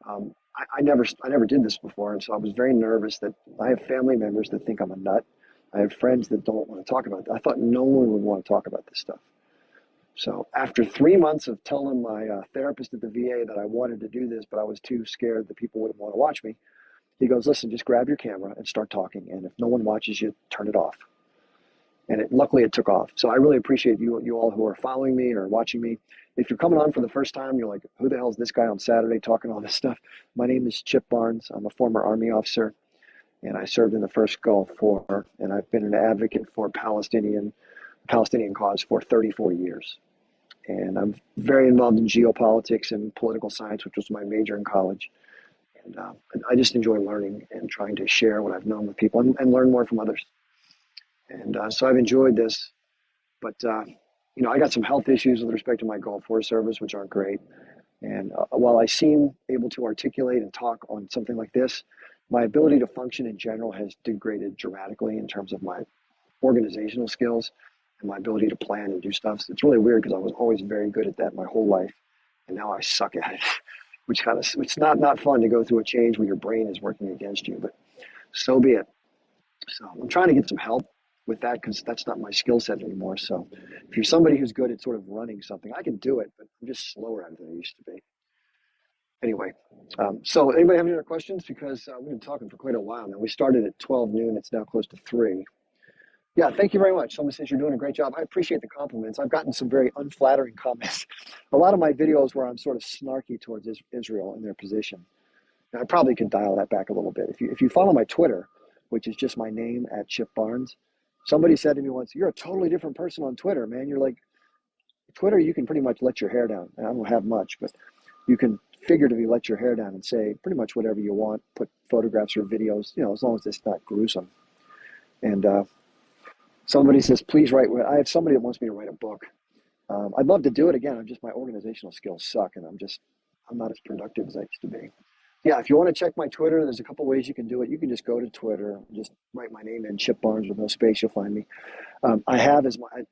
I never did this before, and so I was very nervous that I have family members that think I'm a nut. I have friends that don't want to talk about it. I thought no one would want to talk about this stuff. So after 3 months of telling my therapist at the VA that I wanted to do this, but I was too scared that people wouldn't want to watch me, he goes, listen, just grab your camera and start talking. And if no one watches you, turn it off. And luckily it took off. So I really appreciate you all who are following me or watching me. If you're coming on for the first time, you're like, who the hell is this guy on Saturday talking all this stuff? My name is Chip Barnes. I'm a former Army officer, and I served in the first Gulf War, and I've been an advocate for Palestinian cause for 34 years. And I'm very involved in geopolitics and political science, which was my major in college. And I just enjoy learning and trying to share what I've known with people and learn more from others. And so I've enjoyed this, but I got some health issues with respect to my Gulf War service, which aren't great. And while I seem able to articulate and talk on something like this, my ability to function in general has degraded dramatically in terms of my organizational skills and my ability to plan and do stuff. So it's really weird because I was always very good at that my whole life, and now I suck at it, which it's not fun to go through a change where your brain is working against you, but so be it. So I'm trying to get some help with that because that's not my skill set anymore. So if you're somebody who's good at sort of running something, I can do it, but I'm just slower at it than I used to be. Anyway, so anybody have any other questions? Because we've been talking for quite a while now. We started at 12 noon. It's now close to 3. Yeah, thank you very much. Someone says you're doing a great job. I appreciate the compliments. I've gotten some very unflattering comments. A lot of my videos where I'm sort of snarky towards Israel and their position. And I probably could dial that back a little bit. If you follow my Twitter, which is just my name at Chip Barnes, somebody said to me once, "You're a totally different person on Twitter, man." You're like, Twitter, you can pretty much let your hair down. And I don't have much, but you can figuratively let your hair down and say pretty much whatever you want, put photographs or videos, as long as it's not gruesome. And somebody says, please write. I have somebody that wants me to write a book. I'd love to do it again. My organizational skills suck, and I'm not as productive as I used to be. Yeah, if you want to check my Twitter, there's a couple ways you can do it. You can just go to Twitter, just write my name in, Chip Barnes with no space, you'll find me.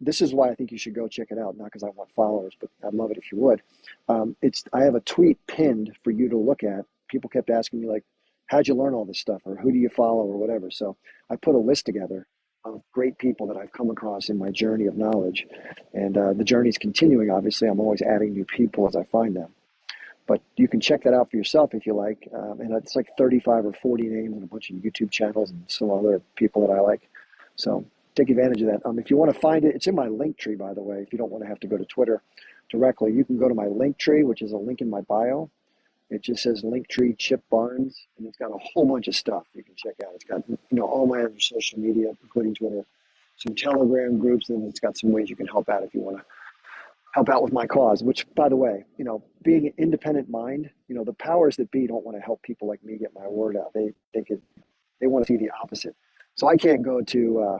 This is why I think you should go check it out, not because I want followers, but I'd love it if you would. I have a tweet pinned for you to look at. People kept asking me like, how'd you learn all this stuff, or who do you follow, or whatever. So I put a list together of great people that I've come across in my journey of knowledge, and the journey's continuing. Obviously, I'm always adding new people as I find them. But you can check that out for yourself if you like. And it's like 35 or 40 names and a bunch of YouTube channels and some other people that I like. So take advantage of that. If you want to find it, it's in my link tree, by the way. If you don't want to have to go to Twitter directly, you can go to my link tree, which is a link in my bio. It just says Linktree Chip Barnes, and it's got a whole bunch of stuff you can check out. It's got all my other social media, including Twitter, some Telegram groups, and it's got some ways you can help out if you want to help out with my cause, which, by the way, being an independent mind, the powers that be don't want to help people like me get my word out. They want to see the opposite. So I can't go to,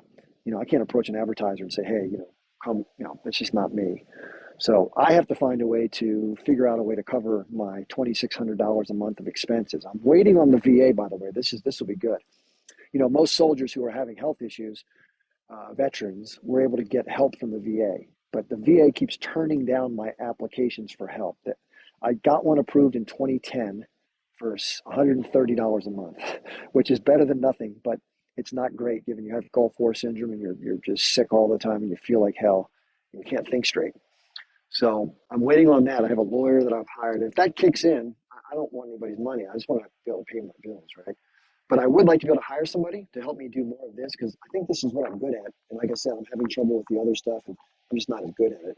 I can't approach an advertiser and say, hey, come, it's just not me. So I have to find a way to figure out a way to cover my $2,600 a month of expenses. I'm waiting on the VA, by the way. This will be good. Most soldiers who are having health issues, veterans, were able to get help from the VA. But the VA keeps turning down my applications for help. I got one approved in 2010 for $130 a month, which is better than nothing, but it's not great given you have Gulf War syndrome and you're just sick all the time and you feel like hell and you can't think straight. So I'm waiting on that. I have a lawyer that I've hired. If that kicks in, I don't want anybody's money. I just want to be able to pay my bills, right? But I would like to be able to hire somebody to help me do more of this because I think this is what I'm good at. And like I said, I'm having trouble with the other stuff and I'm just not as good at it.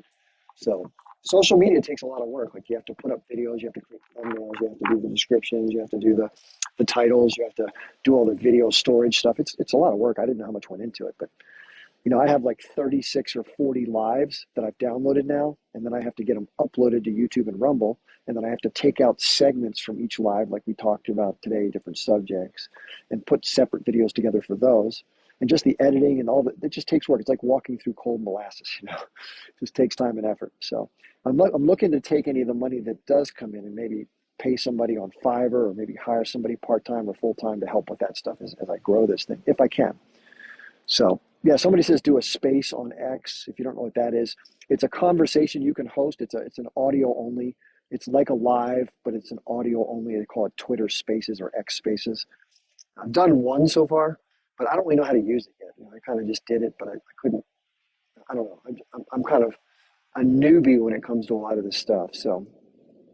So social media takes a lot of work. Like you have to put up videos, you have to create thumbnails, you have to do the descriptions, you have to do the titles, you have to do all the video storage stuff. It's a lot of work. I didn't know how much went into it, but I have like 36 or 40 lives that I've downloaded now, and then I have to get them uploaded to YouTube and Rumble, and then I have to take out segments from each live, like we talked about today, different subjects, and put separate videos together for those. And just the editing and all that, it just takes work. It's like walking through cold molasses. It just takes time and effort. So I'm looking to take any of the money that does come in and maybe pay somebody on Fiverr or maybe hire somebody part-time or full-time to help with that stuff as I grow this thing, if I can. So, yeah, somebody says do a space on X. If you don't know what that is, it's a conversation you can host. It's an audio only. It's like a live, but it's an audio only. They call it Twitter Spaces or X Spaces. I've done one so far, but I don't really know how to use it yet. I kind of just did it, but I couldn't. I don't know. I'm kind of a newbie when it comes to a lot of this stuff. So,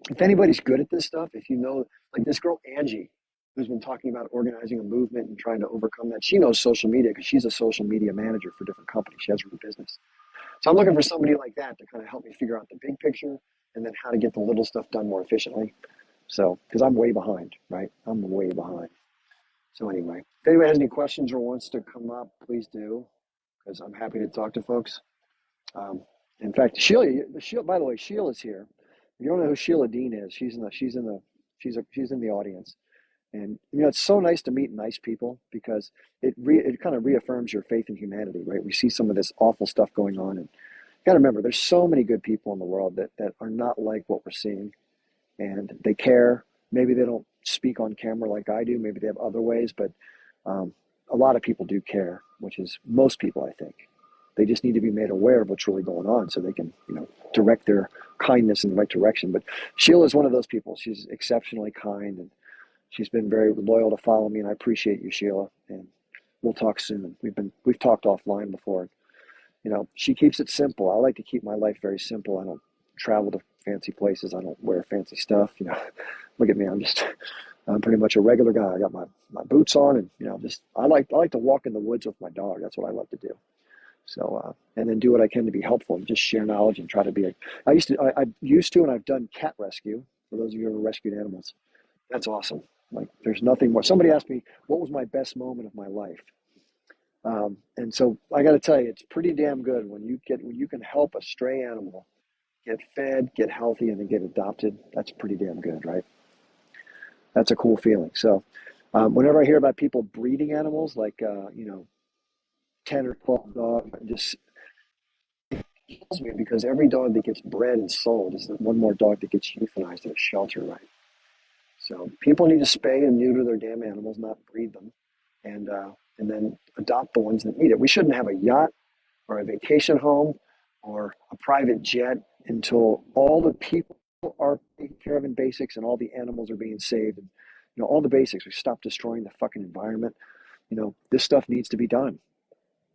if anybody's good at this stuff, if you know, like this girl Angie, who's been talking about organizing a movement and trying to overcome that, she knows social media because she's a social media manager for different companies. She has her own business. So I'm looking for somebody like that to kind of help me figure out the big picture and then how to get the little stuff done more efficiently. So, because I'm way behind, right? I'm way behind. So anyway, if anybody has any questions or wants to come up, please do, because I'm happy to talk to folks. Um, in fact, Sheila, by the way, Sheila's here. If you don't know who Sheila Dean is, she's in the audience. And it's so nice to meet nice people because it kind of reaffirms your faith in humanity, right? We see some of this awful stuff going on, and you got to remember, there's so many good people in the world that are not like what we're seeing, and they care. Maybe they don't speak on camera like I do. Maybe they have other ways, but um, a lot of people do care, which is most people, I think. They just need to be made aware of what's really going on so they can, direct their kindness in the right direction. But Sheila is one of those people. She's exceptionally kind, and she's been very loyal to follow me, and I appreciate you, Sheila. And we'll talk soon. We've talked offline before. She keeps it simple. I like to keep my life very simple. I don't travel to fancy places. I don't wear fancy stuff. Look at me. I'm pretty much a regular guy. I got my boots on, and just I like to walk in the woods with my dog. That's what I love to do. So and then do what I can to be helpful and just share knowledge and try to be. I used to, and I've done cat rescue. For those of you who have rescued animals, that's awesome. Like, there's nothing more. Somebody asked me what was my best moment of my life. And so I got to tell you, it's pretty damn good when you can help a stray animal get fed, get healthy, and then get adopted. That's pretty damn good, right? That's a cool feeling. So whenever I hear about people breeding animals, like 10 or 12 dogs, it just kills me because every dog that gets bred and sold is one more dog that gets euthanized at a shelter, right? So people need to spay and neuter their damn animals, not breed them, and then adopt the ones that need it. We shouldn't have a yacht or a vacation home or a private jet until all the people are taken care of in basics and all the animals are being saved. And all the basics. We stop destroying the fucking environment. This stuff needs to be done,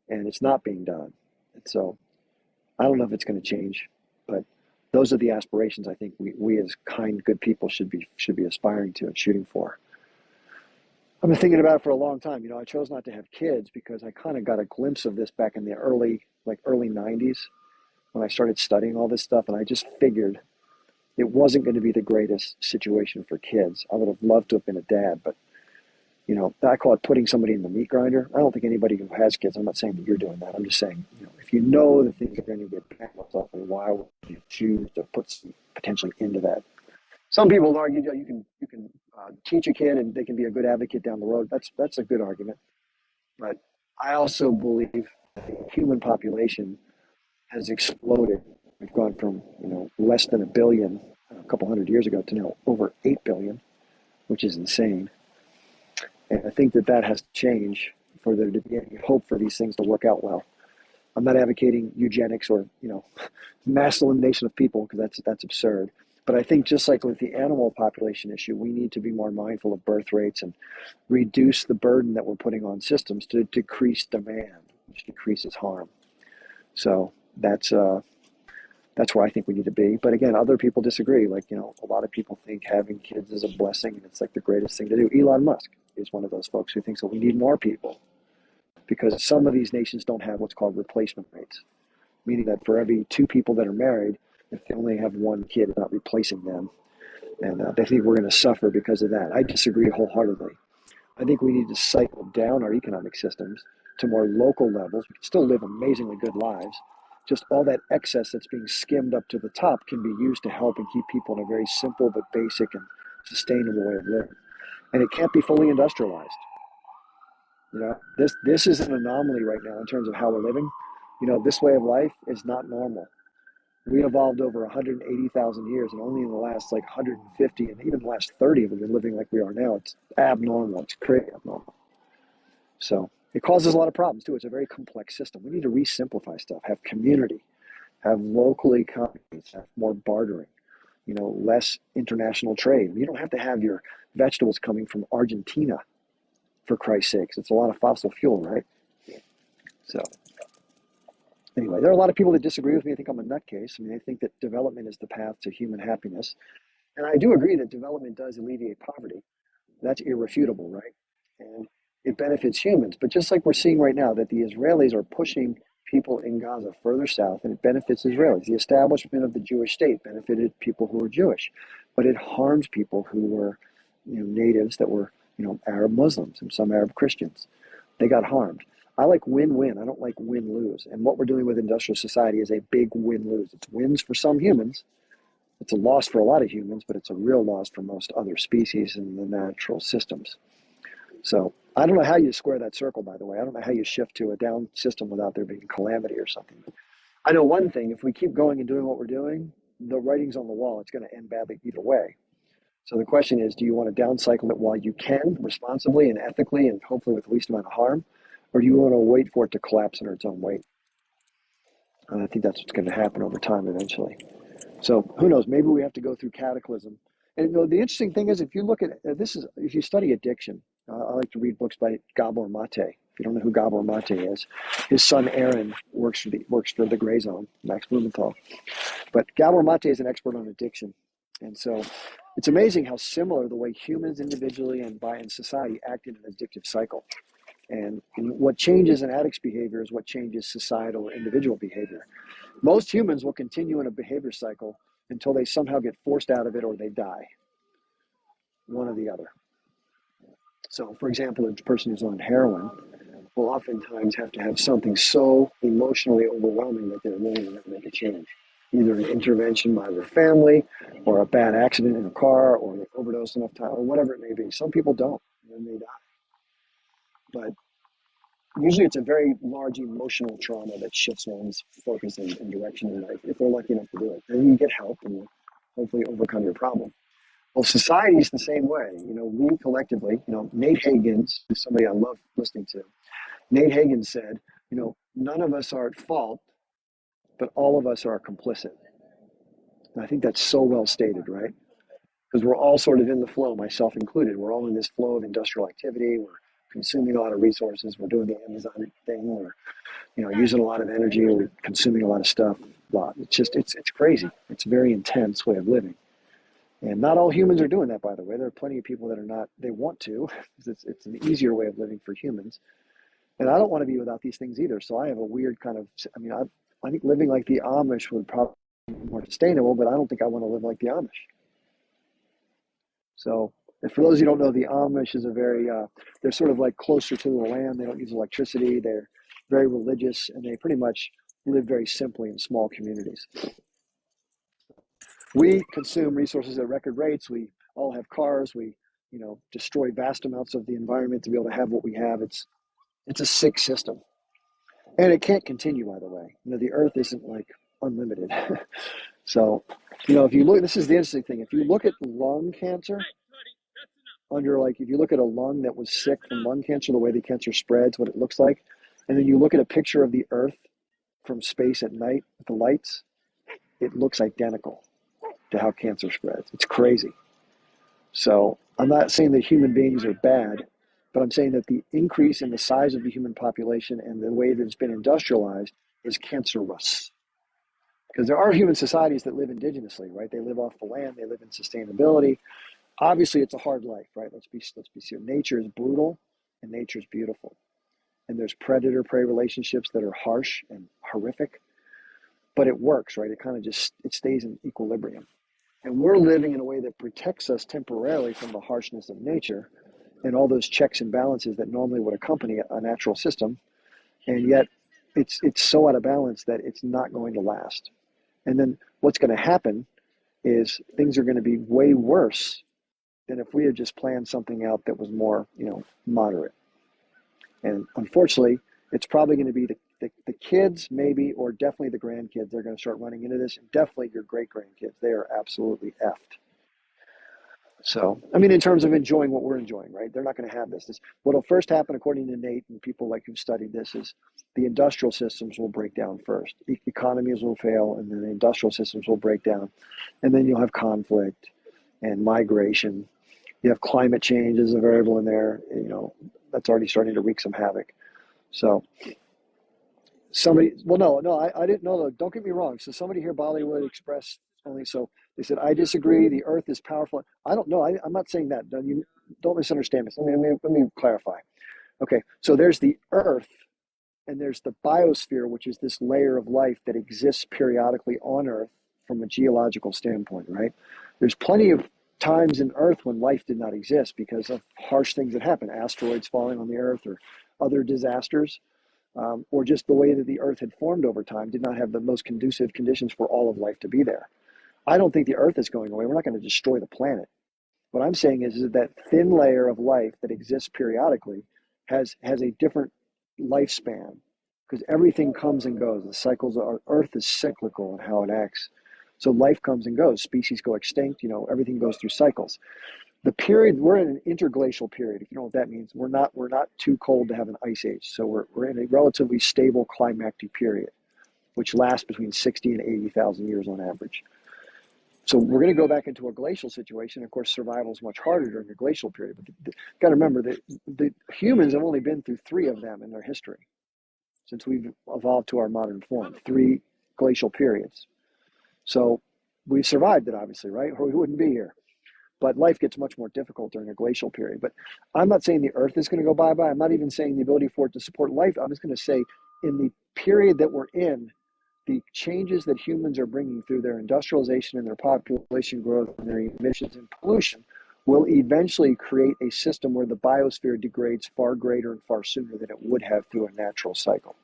and it's not being done. And so I don't know if it's going to change, but those are the aspirations I think we as kind, good people should be aspiring to and shooting for. I've been thinking about it for a long time. I chose not to have kids because I kind of got a glimpse of this back in the early 90s when I started studying all this stuff, and I just figured it wasn't going to be the greatest situation for kids. I would have loved to have been a dad, but I call it putting somebody in the meat grinder. I don't think anybody who has kids, I'm not saying that you're doing that. I'm just saying, if you know the things are going to get painful off, why would you choose to put some potentially into that? Some people argue you can teach a kid and they can be a good advocate down the road. That's a good argument, but I also believe the human population has exploded. We've gone from less than a billion a couple hundred years ago to now over 8 billion, which is insane. And I think that has to change for there to be any hope for these things to work out well. I'm not advocating eugenics or mass elimination of people because that's absurd. But I think just like with the animal population issue, we need to be more mindful of birth rates and reduce the burden that we're putting on systems to decrease demand, which decreases harm. So that's where I think we need to be. But again, other people disagree. Like, a lot of people think having kids is a blessing and it's like the greatest thing to do. Elon Musk is one of those folks who thinks that we need more people because some of these nations don't have what's called replacement rates, meaning that for every 2 people that are married, if they only have 1 kid, it's not replacing them. And they think we're going to suffer because of that. I disagree wholeheartedly. I think we need to cycle down our economic systems to more local levels. We can still live amazingly good lives. Just all that excess that's being skimmed up to the top can be used to help and keep people in a very simple but basic and sustainable way of living. And it can't be fully industrialized. This is an anomaly right now in terms of how we're living. This way of life is not normal. We evolved over 180,000 years, and only in the last like 150 and even the last 30 have we been living like we are now. It's abnormal. It's crazy abnormal. So it causes a lot of problems too. It's a very complex system. We need to re-simplify stuff, have community, have local economies, have more bartering, less international trade. You don't have to have your vegetables coming from Argentina, for Christ's sakes. It's a lot of fossil fuel, right? So anyway, there are a lot of people that disagree with me. I think I'm a nutcase. I mean, they think that development is the path to human happiness. And I do agree that development does alleviate poverty. That's irrefutable, right? And it benefits humans. But just like we're seeing right now, that the Israelis are pushing people in Gaza further south, and it benefits Israelis. The establishment of the Jewish state benefited people who were Jewish, but it harms people who were, natives that were, Arab Muslims and some Arab Christians. They got harmed. I like win-win. I don't like win-lose. And what we're doing with industrial society is a big win-lose. It's wins for some humans. It's a loss for a lot of humans, but it's a real loss for most other species in the natural systems. So I don't know how you square that circle, by the way. I don't know how you shift to a down system without there being calamity or something. I know one thing. If we keep going and doing what we're doing, the writing's on the wall. It's going to end badly either way. So the question is, do you want to down cycle it while you can, responsibly and ethically, and hopefully with the least amount of harm? Or do you want to wait for it to collapse under its own weight? And I think that's what's going to happen over time eventually. So who knows? Maybe we have to go through cataclysm. And the interesting thing is, if you look at if you study addiction, I like to read books by Gabor Mate. If you don't know who Gabor Mate is, his son Aaron works for the Gray Zone, Max Blumenthal. But Gabor Mate is an expert on addiction, and so it's amazing how similar the way humans individually and by in society act in an addictive cycle. And what changes an addict's behavior is what changes societal or individual behavior. Most humans will continue in a behavior cycle until they somehow get forced out of it or they die, one or the other. So, for example, a person who's on heroin will oftentimes have to have something so emotionally overwhelming that they're willing to make a change. Either an intervention by their family, or a bad accident in a car, or they overdose enough time, or whatever it may be. Some people don't, and they die. But usually it's a very large emotional trauma that shifts one's focus and direction in life, if they're lucky enough to do it. Then you get help and you hopefully overcome your problem. Well, society is the same way. We collectively, Nate Hagens, who's somebody I love listening to, Nate Hagens said, none of us are at fault, but all of us are complicit. And I think that's so well stated, right? Because we're all sort of in the flow, myself included. We're all in this flow of industrial activity. We're consuming a lot of resources. We're doing the Amazon thing. We're, using a lot of energy. We're consuming a lot of stuff. It's crazy. It's a very intense way of living. And not all humans are doing that, by the way. There are plenty of people that are not, they want to. It's an easier way of living for humans. And I don't want to be without these things either. So I have a weird kind of, I think living like the Amish would probably be more sustainable, but I don't think I want to live like the Amish. So, and for those who don't know, the Amish is they're sort of like closer to the land. They don't use electricity. They're very religious, and they pretty much live very simply in small communities. We consume resources at record rates. We all have cars. We, destroy vast amounts of the environment to be able to have what we have. It's a sick system, and it can't continue. By the way, the Earth isn't like unlimited. So, if you look, this is the interesting thing. If you look at lung cancer, if you look at a lung that was sick from lung cancer, the way the cancer spreads, what it looks like, and then you look at a picture of the Earth from space at night with the lights, it looks identical to how cancer spreads. It's crazy. So I'm not saying that human beings are bad, but I'm saying that the increase in the size of the human population and the way that it's been industrialized is cancerous. Because there are human societies that live indigenously, right? They live off the land, they live in sustainability. Obviously, it's a hard life, right? Let's be serious. Nature is brutal and nature is beautiful. And there's predator-prey relationships that are harsh and horrific, but it works, right? It kind of it stays in equilibrium. And we're living in a way that protects us temporarily from the harshness of nature and all those checks and balances that normally would accompany a natural system. And yet it's so out of balance that it's not going to last. And then what's going to happen is things are going to be way worse than if we had just planned something out that was more, moderate. And unfortunately, it's probably going to be the kids, maybe, or definitely the grandkids. They're going to start running into this. And definitely your great grandkids. They are absolutely effed. So, I mean, in terms of enjoying what we're enjoying, right? They're not going to have this. What'll first happen, according to Nate and people like who've studied this, is the industrial systems will break down first. Economies will fail, and then the industrial systems will break down. And then you'll have conflict and migration. You have climate change as a variable in there. That's already starting to wreak some havoc. So I didn't know. Don't get me wrong. So somebody here, Bollywood Express, only so they said, I disagree. The Earth is powerful. I don't know. I'm not saying that. You don't misunderstand me. Let me clarify. Okay, so there's the Earth, and there's the biosphere, which is this layer of life that exists periodically on Earth from a geological standpoint, right? There's plenty of times in Earth when life did not exist because of harsh things that happen, asteroids falling on the Earth or other disasters, or just the way that the Earth had formed over time did not have the most conducive conditions for all of life to be there. I don't think the Earth is going away. We're not going to destroy the planet. What I'm saying is that thin layer of life that exists periodically has a different lifespan because everything comes and goes. The cycles are, Earth is cyclical in how it acts. So life comes and goes. Species go extinct. Everything goes through cycles. The period we're in an interglacial period. If you know what that means, we're not too cold to have an ice age. So we're in a relatively stable climactic period, which lasts between 60 and 80,000 years on average. So we're going to go back into a glacial situation. Of course, survival is much harder during the glacial period. But got to remember that the humans have only been through 3 of them in their history since we've evolved to our modern form. 3 glacial periods. So we've survived it, obviously, right? Or we wouldn't be here. But life gets much more difficult during a glacial period. But I'm not saying the Earth is going to go bye-bye. I'm not even saying the ability for it to support life. I'm just going to say in the period that we're in, the changes that humans are bringing through their industrialization and their population growth and their emissions and pollution will eventually create a system where the biosphere degrades far greater and far sooner than it would have through a natural cycle.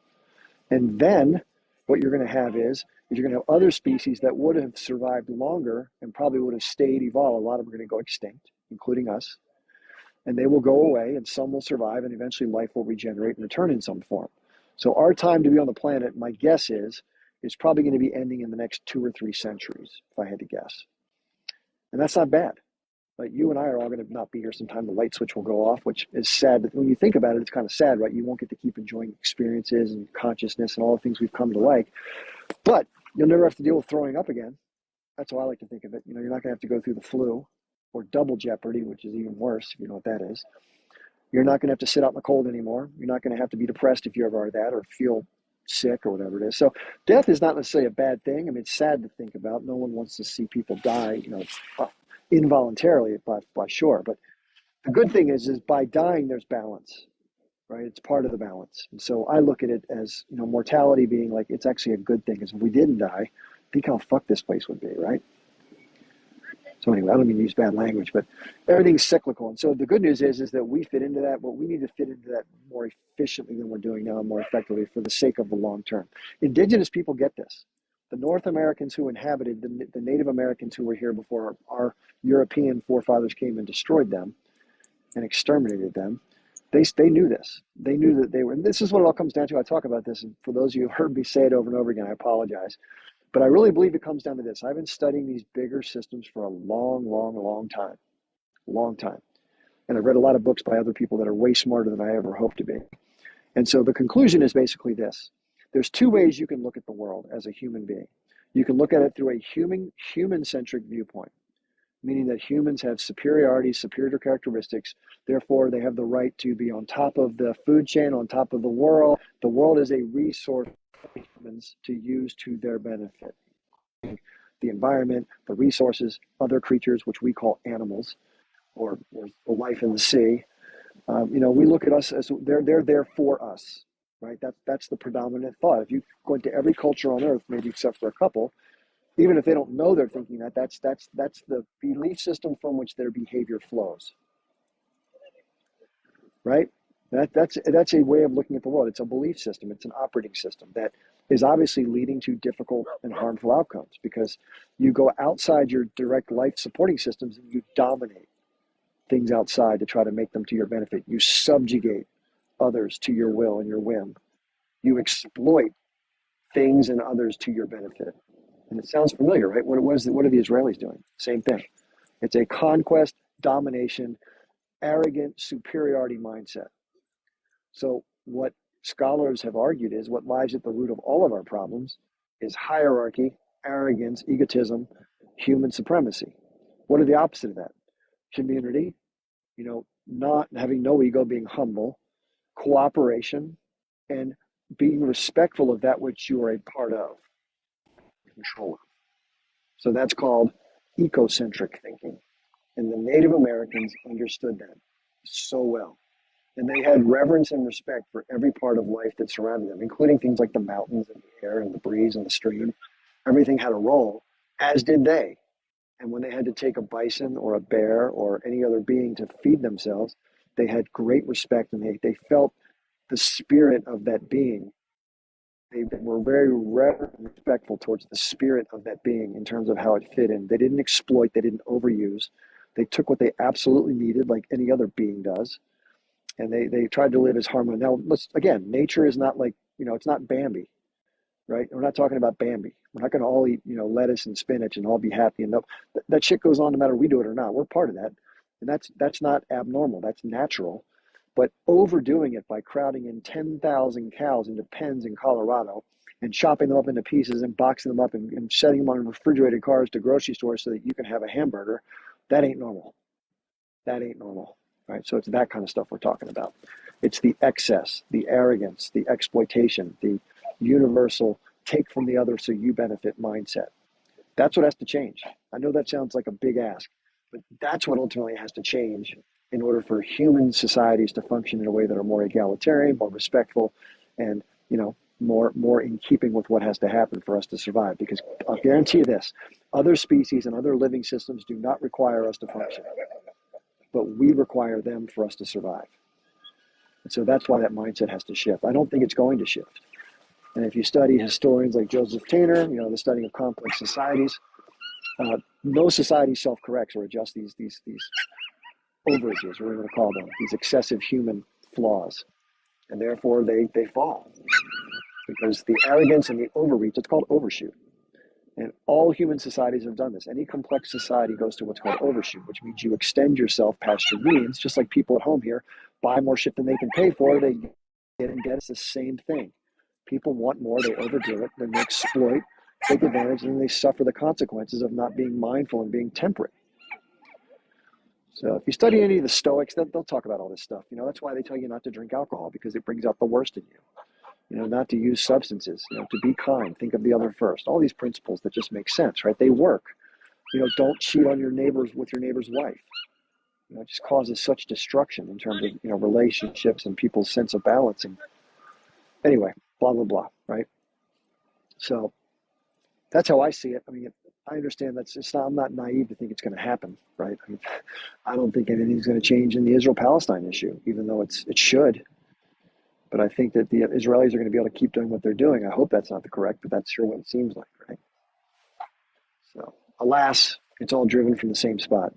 And then what you're going to have is you're going to have other species that would have survived longer and probably would have stayed evolved. A lot of them are going to go extinct, including us. And they will go away, and some will survive, and eventually life will regenerate and return in some form. So our time to be on the planet, my guess is probably going to be ending in the next 2 or 3 centuries, if I had to guess. And that's not bad. Like you and I are all going to not be here sometime. The light switch will go off, which is sad. But when you think about it, it's kind of sad, right? You won't get to keep enjoying experiences and consciousness and all the things we've come to like. But you'll never have to deal with throwing up again. That's how I like to think of it. You're not going to have to go through the flu or double jeopardy, which is even worse, if you know what that is. You're not going to have to sit out in the cold anymore. You're not going to have to be depressed if you ever are that or feel sick or whatever it is. So death is not necessarily a bad thing. I mean, it's sad to think about. No one wants to see people die, involuntarily, by sure. But the good thing is by dying, there's balance, right? It's part of the balance. And so I look at it as, mortality being like, it's actually a good thing. Because if we didn't die, think how fucked this place would be, right? So anyway, I don't mean to use bad language, but everything's cyclical. And so the good news is that we fit into that, but we need to fit into that more efficiently than we're doing now and more effectively for the sake of the long term. Indigenous people get this. The North Americans who inhabited, the Native Americans who were here before our European forefathers came and destroyed them and exterminated them, they knew this. They knew that they were, and this is what it all comes down to. I talk about this, and for those of you who heard me say it over and over again, I apologize. But I really believe it comes down to this. I've been studying these bigger systems for a long time. And I've read a lot of books by other people that are way smarter than I ever hoped to be. And so the conclusion is basically this. There's 2 ways you can look at the world as a human being. You can look at it through a human-centric viewpoint, meaning that humans have superior characteristics. Therefore, they have the right to be on top of the food chain, on top of the world. The world is a resource for humans to use to their benefit. The environment, the resources, other creatures, which we call animals, or the life in the sea. We look at us as they're there for us, right? That's the predominant thought. If you go into every culture on Earth, maybe except for a couple, even if they don't know they're thinking that, that's the belief system from which their behavior flows, right? That's a way of looking at the world. It's a belief system. It's an operating system that is obviously leading to difficult and harmful outcomes because you go outside your direct life supporting systems and you dominate things outside to try to make them to your benefit. You subjugate others to your will and your whim. You exploit things and others to your benefit. And it sounds familiar, right? What are the Israelis doing? Same thing. It's a conquest, domination, arrogant superiority mindset. So what scholars have argued is what lies at the root of all of our problems is hierarchy, arrogance, egotism, human supremacy. What are the opposite of that? Community, not having no ego, being humble, cooperation, and being respectful of that which you are a part of, control of. So that's called ecocentric thinking. And the Native Americans understood that so well. And they had reverence and respect for every part of life that surrounded them, including things like the mountains and the air and the breeze and the stream. Everything had a role, as did they. And when they had to take a bison or a bear or any other being to feed themselves, they had great respect and they felt the spirit of that being. They were very reverent and respectful towards the spirit of that being in terms of how it fit in. They didn't exploit, they didn't overuse. They took what they absolutely needed, like any other being does, and they tried to live as harmony. Now, again, nature is not like, it's not Bambi, right? We're not talking about Bambi. We're not going to all eat, lettuce and spinach and all be happy. And no, that shit goes on no matter we do it or not. We're part of that, and that's not abnormal. That's natural. But overdoing it by crowding in 10,000 cows into pens in Colorado and chopping them up into pieces and boxing them up and setting them on refrigerated cars to grocery stores so that you can have a hamburger, that ain't normal. That ain't normal, right? So it's that kind of stuff we're talking about. It's the excess, the arrogance, the exploitation, the universal take from the other so you benefit mindset. That's what has to change. I know that sounds like a big ask, but that's what ultimately has to change in order for human societies to function in a way that are more egalitarian, more respectful, and more in keeping with what has to happen for us to survive. Because I'll guarantee you this: other species and other living systems do not require us to function, but we require them for us to survive. And so that's why that mindset has to shift. I don't think it's going to shift. And if you study historians like Joseph Taylor, the studying of complex societies, no society self-corrects or adjusts these overages, what we're going to call them, these excessive human flaws. And therefore they fall because the arrogance and the overreach, it's called overshoot. And all human societies have done this. Any complex society goes to what's called overshoot, which means you extend yourself past your means, just like people at home here buy more shit than they can pay for. They get in debt. It's the same thing. People want more, they overdo it, then they exploit, take advantage, and then they suffer the consequences of not being mindful and being temperate. So if you study any of the Stoics, they'll talk about all this stuff. That's why they tell you not to drink alcohol, because it brings out the worst in you. Not to use substances, to be kind, think of the other first. All these principles that just make sense, right? They work. Don't cheat on your neighbors with your neighbor's wife. It just causes such destruction in terms of, relationships and people's sense of balancing. Anyway, blah, blah, blah, right? So that's how I see it. I mean, I understand I'm not naive to think it's going to happen, right? I don't think anything's going to change in the Israel-Palestine issue, even though it should. But I think that the Israelis are going to be able to keep doing what they're doing. I hope that's not the correct, but that's sure what it seems like, right? So, alas, it's all driven from the same spot.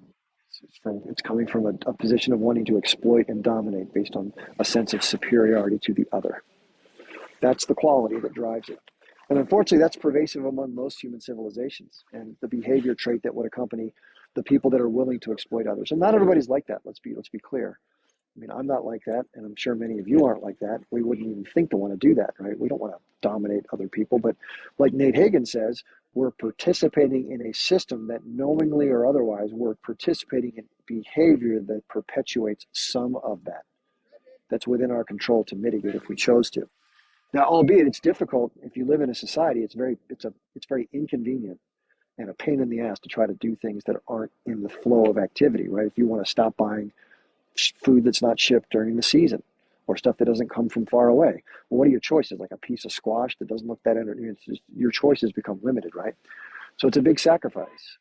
It's coming from a position of wanting to exploit and dominate based on a sense of superiority to the other. That's the quality that drives it. And unfortunately, that's pervasive among most human civilizations and the behavior trait that would accompany the people that are willing to exploit others. And not everybody's like that. Let's be clear. I mean, I'm not like that, and I'm sure many of you aren't like that. We wouldn't even think to want to do that, right? We don't want to dominate other people. But like Nate Hagen says, we're participating in a system that knowingly or otherwise, we're participating in behavior that perpetuates some of that. That's within our control to mitigate if we chose to. Now, albeit it's difficult if you live in a society, it's very inconvenient and a pain in the ass to try to do things that aren't in the flow of activity, right? If you want to stop buying food that's not shipped during the season or stuff that doesn't come from far away. Well, what are your choices? Like a piece of squash that doesn't look that entertaining. Your choices become limited, right? So it's a big sacrifice.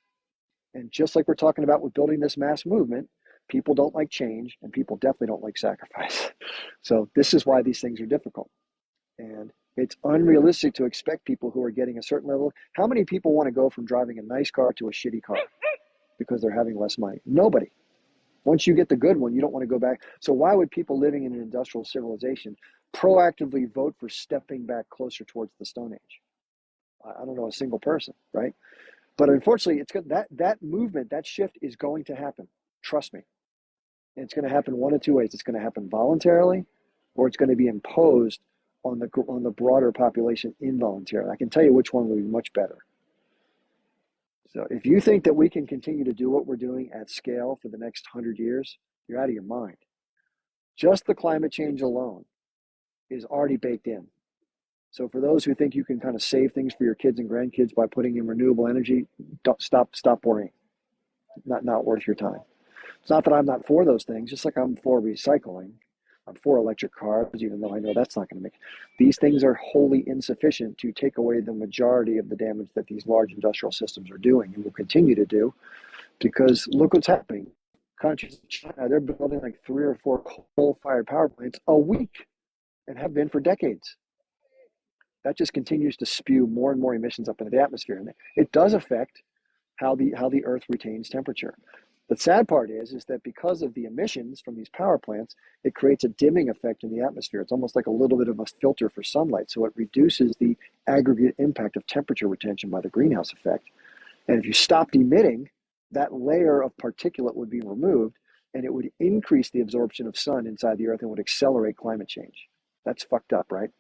And just like we're talking about with building this mass movement, People don't like change, and people definitely don't like sacrifice. So this is why these things are difficult. And it's unrealistic to expect people who are getting a certain level. How many people want to go from driving a nice car to a shitty car because they're having less money? Nobody. Once you get the good one, you don't want to go back. So why would people living in an industrial civilization proactively vote for stepping back closer towards the Stone Age? I don't know a single person, right? But unfortunately, it's good that movement, that shift is going to happen. Trust me. And it's going to happen one of two ways. It's going to happen voluntarily, or it's going to be imposed on the broader population involuntarily. I can tell you which one will be much better. So if you think that we can continue to do what we're doing at scale for the next 100 years, you're out of your mind. Just the climate change alone is already baked in. So for those who think you can kind of save things for your kids and grandkids by putting in renewable energy, don't stop worrying. Not worth your time. It's not that I'm not for those things, just like I'm for recycling. I'm for electric cars, even though I know that's not going to make. These things are wholly insufficient to take away the majority of the damage that these large industrial systems are doing and will continue to do, because look what's happening. Countries in China, they're building like 3 or 4 coal-fired power plants a week and have been for decades. That just continues to spew more and more emissions up into the atmosphere. And it does affect how the Earth retains temperature. The sad part is that because of the emissions from these power plants, it creates a dimming effect in the atmosphere. It's almost like a little bit of a filter for sunlight. So it reduces the aggregate impact of temperature retention by the greenhouse effect. And if you stopped emitting, that layer of particulate would be removed, and it would increase the absorption of sun inside the Earth and would accelerate climate change. That's fucked up, right?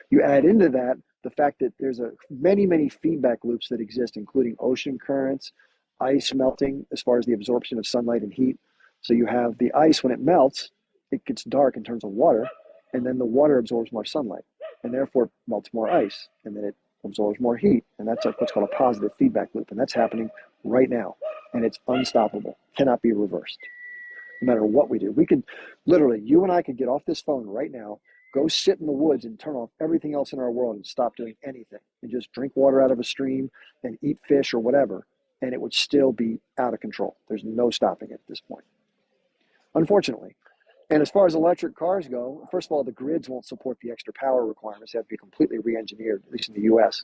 You add into that the fact that there's many feedback loops that exist, including ocean currents, ice melting as far as the absorption of sunlight and heat. So you have the ice, when it melts, it gets dark in terms of water, and then the water absorbs more sunlight, and therefore melts more ice, and then it absorbs more heat, and that's what's called a positive feedback loop, and that's happening right now, and it's unstoppable, cannot be reversed. No matter what we do, we could literally, you and I could get off this phone right now, go sit in the woods and turn off everything else in our world and stop doing anything and just drink water out of a stream and eat fish or whatever, and it would still be out of control. There's no stopping it at this point, unfortunately. And as far as electric cars go, first of all, the grids won't support the extra power requirements. They have to be completely re-engineered, at least in the US.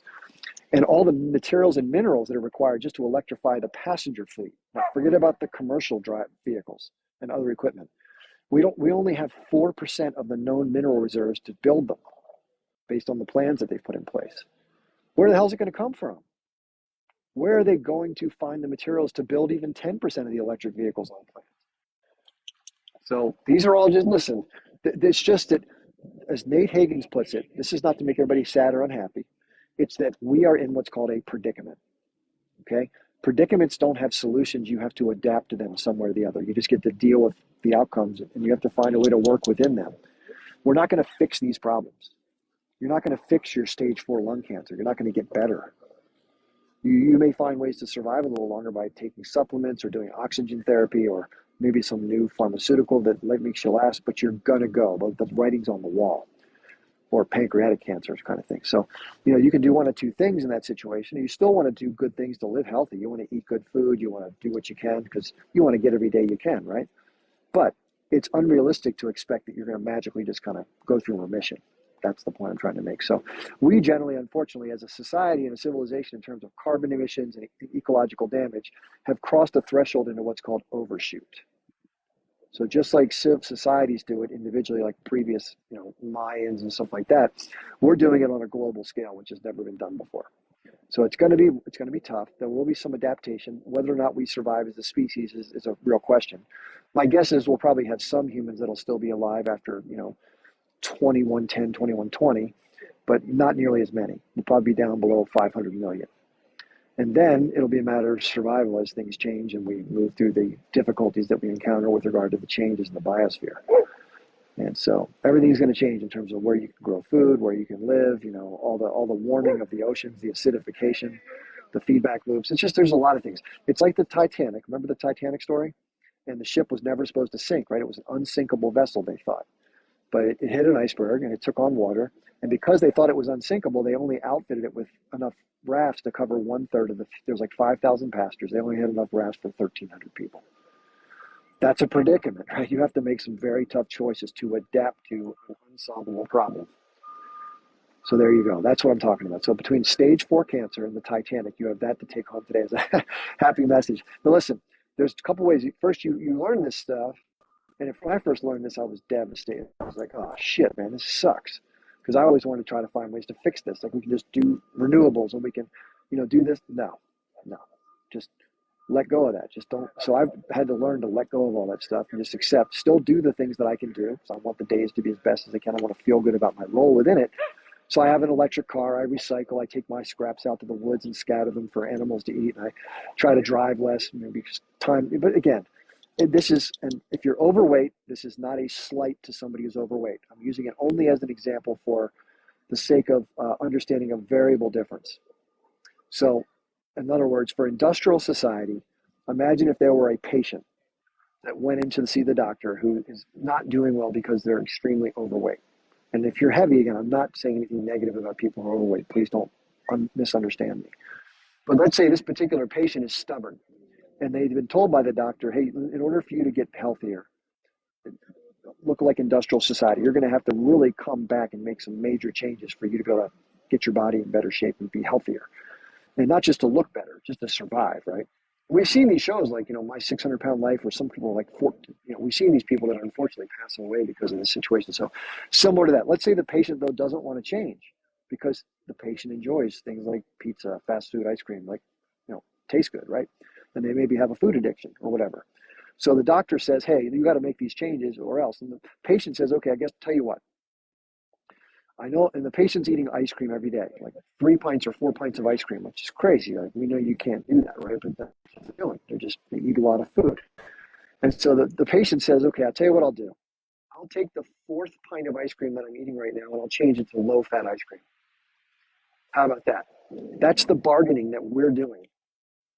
And all the materials and minerals that are required just to electrify the passenger fleet. Now, forget about the commercial drive vehicles and other equipment. We only have 4% of the known mineral reserves to build them based on the plans that they've put in place. Where the hell is it going to come from? Where are they going to find the materials to build even 10% of the electric vehicles on the planet? So these are all just, listen, it's just that, as Nate Higgins puts it, this is not to make everybody sad or unhappy. It's that we are in what's called a predicament, okay? Predicaments don't have solutions. You have to adapt to them some way or the other. You just get to deal with the outcomes, and you have to find a way to work within them. We're not going to fix these problems. You're not going to fix your stage 4 lung cancer. You're not going to get better. You may find ways to survive a little longer by taking supplements or doing oxygen therapy or maybe some new pharmaceutical that makes you last, but you're going to go. But the writing's on the wall. Or pancreatic cancers kind of thing. So, you can do one of two things in that situation. You still want to do good things to live healthy. You want to eat good food. You want to do what you can because you want to get every day you can, right? But it's unrealistic to expect that you're going to magically just kind of go through remission. That's the point I'm trying to make. So we generally, unfortunately, as a society and a civilization in terms of carbon emissions and ecological damage, have crossed a threshold into what's called overshoot. So just like societies do it individually, like previous, Mayans and stuff like that, we're doing it on a global scale, which has never been done before. So it's going to be tough. There will be some adaptation. Whether or not we survive as a species is a real question. My guess is we'll probably have some humans that'll still be alive after 2110, 2120, but not nearly as many. We'll probably be down below 500 million. And then it'll be a matter of survival as things change and we move through the difficulties that we encounter with regard to the changes in the biosphere. And so everything's going to change in terms of where you can grow food, where you can live, all the warming of the oceans, the acidification, the feedback loops. It's just, there's a lot of things. It's like the Titanic. Remember the Titanic story? And the ship was never supposed to sink, right? It was an unsinkable vessel, they thought. But it hit an iceberg and it took on water. And because they thought it was unsinkable, they only outfitted it with enough rafts to cover 1/3 of there's like 5,000 passengers. They only had enough rafts for 1,300 people. That's a predicament, right? You have to make some very tough choices to adapt to an unsolvable problem. So there you go. That's what I'm talking about. So between stage 4 cancer and the Titanic, you have that to take home today as a happy message. Now listen, there's a couple ways. First, you learn this stuff. And if, when I first learned this, I was devastated. I was like, oh shit, man, this sucks. Because I always wanted to try to find ways to fix this. Like we can just do renewables and we can, do this. No, no, just let go of that. Just don't. So I've had to learn to let go of all that stuff and just accept, still do the things that I can do. So I want the days to be as best as they can. I want to feel good about my role within it. So I have an electric car. I recycle. I take my scraps out to the woods and scatter them for animals to eat. And I try to drive less, maybe time. But again, this is, and if you're overweight, this is not a slight to somebody who's overweight. I'm using it only as an example for the sake of understanding a variable difference. So, in other words, for industrial society, imagine if there were a patient that went in to see the doctor who is not doing well because they're extremely overweight. And if you're heavy, again, I'm not saying anything negative about people who are overweight. Please don't misunderstand me. But let's say this particular patient is stubborn and they've been told by the doctor, hey, in order for you to get healthier, look like industrial society, you're going to have to really come back and make some major changes for you to be able to get your body in better shape and be healthier. And not just to look better, just to survive, right? We've seen these shows like, My 600-Pound Life, where some people are like, we've seen these people that are unfortunately passing away because of this situation. So similar to that, let's say the patient, though, doesn't want to change because the patient enjoys things like pizza, fast food, ice cream, like, tastes good, right? And they maybe have a food addiction or whatever. So the doctor says, hey, you got to make these changes or else. And the patient says, okay, I guess tell you what. I know, and the patient's eating ice cream every day, like 3 pints or 4 pints of ice cream, which is crazy. Like, we know you can't do that, right? But that's what they're doing. They eat a lot of food. And so the patient says, okay, I'll tell you what I'll do. I'll take the 4th pint of ice cream that I'm eating right now and I'll change it to low fat ice cream. How about that? That's the bargaining that we're doing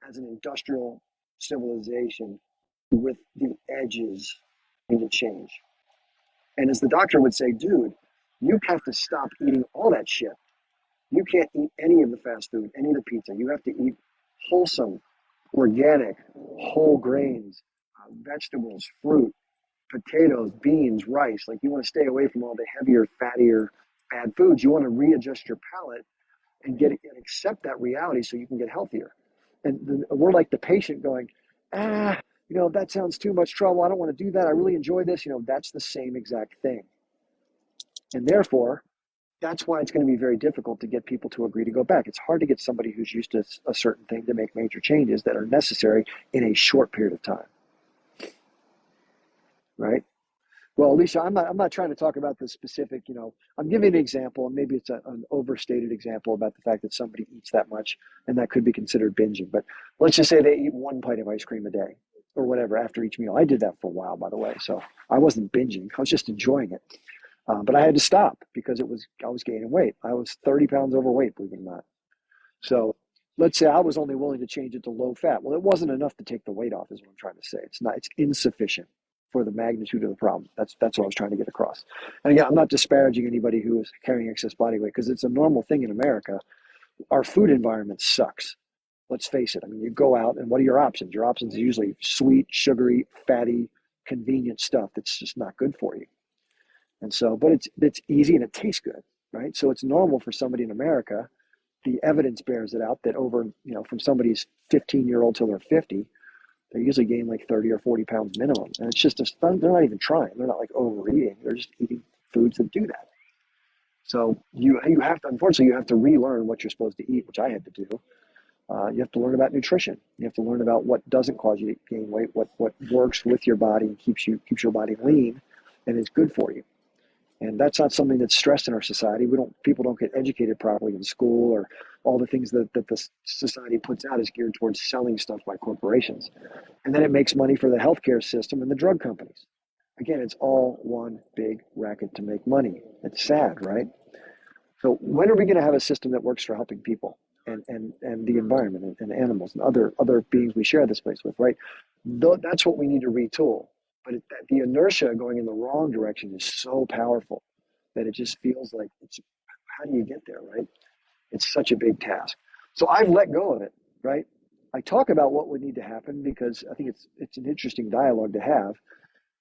as an industrial civilization with the edges to change. And as the doctor would say, dude, you have to stop eating all that shit. You can't eat any of the fast food, any of the pizza. You have to eat wholesome, organic, whole grains, vegetables, fruit, potatoes, beans, rice. Like, you want to stay away from all the heavier, fattier, bad foods. You want to readjust your palate and accept that reality so you can get healthier. And we're like the patient going, that sounds too much trouble. I don't want to do that. I really enjoy this. That's the same exact thing. And therefore, that's why it's going to be very difficult to get people to agree to go back. It's hard to get somebody who's used to a certain thing to make major changes that are necessary in a short period of time. Right? Well, Alicia, I'm not trying to talk about the specific, I'm giving an example, and maybe it's an overstated example about the fact that somebody eats that much, and that could be considered binging. But let's just say they eat 1 pint of ice cream a day or whatever after each meal. I did that for a while, by the way. So I wasn't binging. I was just enjoying it. But I had to stop because I was gaining weight. I was 30 pounds overweight, believe it or not. So let's say I was only willing to change it to low fat. Well, it wasn't enough to take the weight off, is what I'm trying to say. It's insufficient for the magnitude of the problem. That's what I was trying to get across. And again, I'm not disparaging anybody who is carrying excess body weight because it's a normal thing in America. Our food environment sucks. Let's face it. I mean, you go out and what are your options? Your options are usually sweet, sugary, fatty, convenient stuff that's just not good for you. And so, but it's easy and it tastes good, right? So it's normal for somebody in America. The evidence bears it out that from somebody's 15-year-old till they're 50, they usually gain like 30 or 40 pounds minimum. And it's just, they're not even trying. They're not like overeating. They're just eating foods that do that. So you have to, unfortunately, you have to relearn what you're supposed to eat, which I had to do. You have to learn about nutrition. You have to learn about what doesn't cause you to gain weight, what works with your body and keeps your body lean and is good for you. And that's not something that's stressed in our society. People don't get educated properly in school, or all the things that the society puts out is geared towards selling stuff by corporations. And then it makes money for the healthcare system and the drug companies. Again, it's all one big racket to make money. It's sad, right? So when are we going to have a system that works for helping people and the environment and animals and other beings we share this place with, right? That's what we need to retool. But the inertia going in the wrong direction is so powerful that it just feels like how do you get there, right? It's such a big task. So I've let go of it, right? I talk about what would need to happen because I think it's an interesting dialogue to have,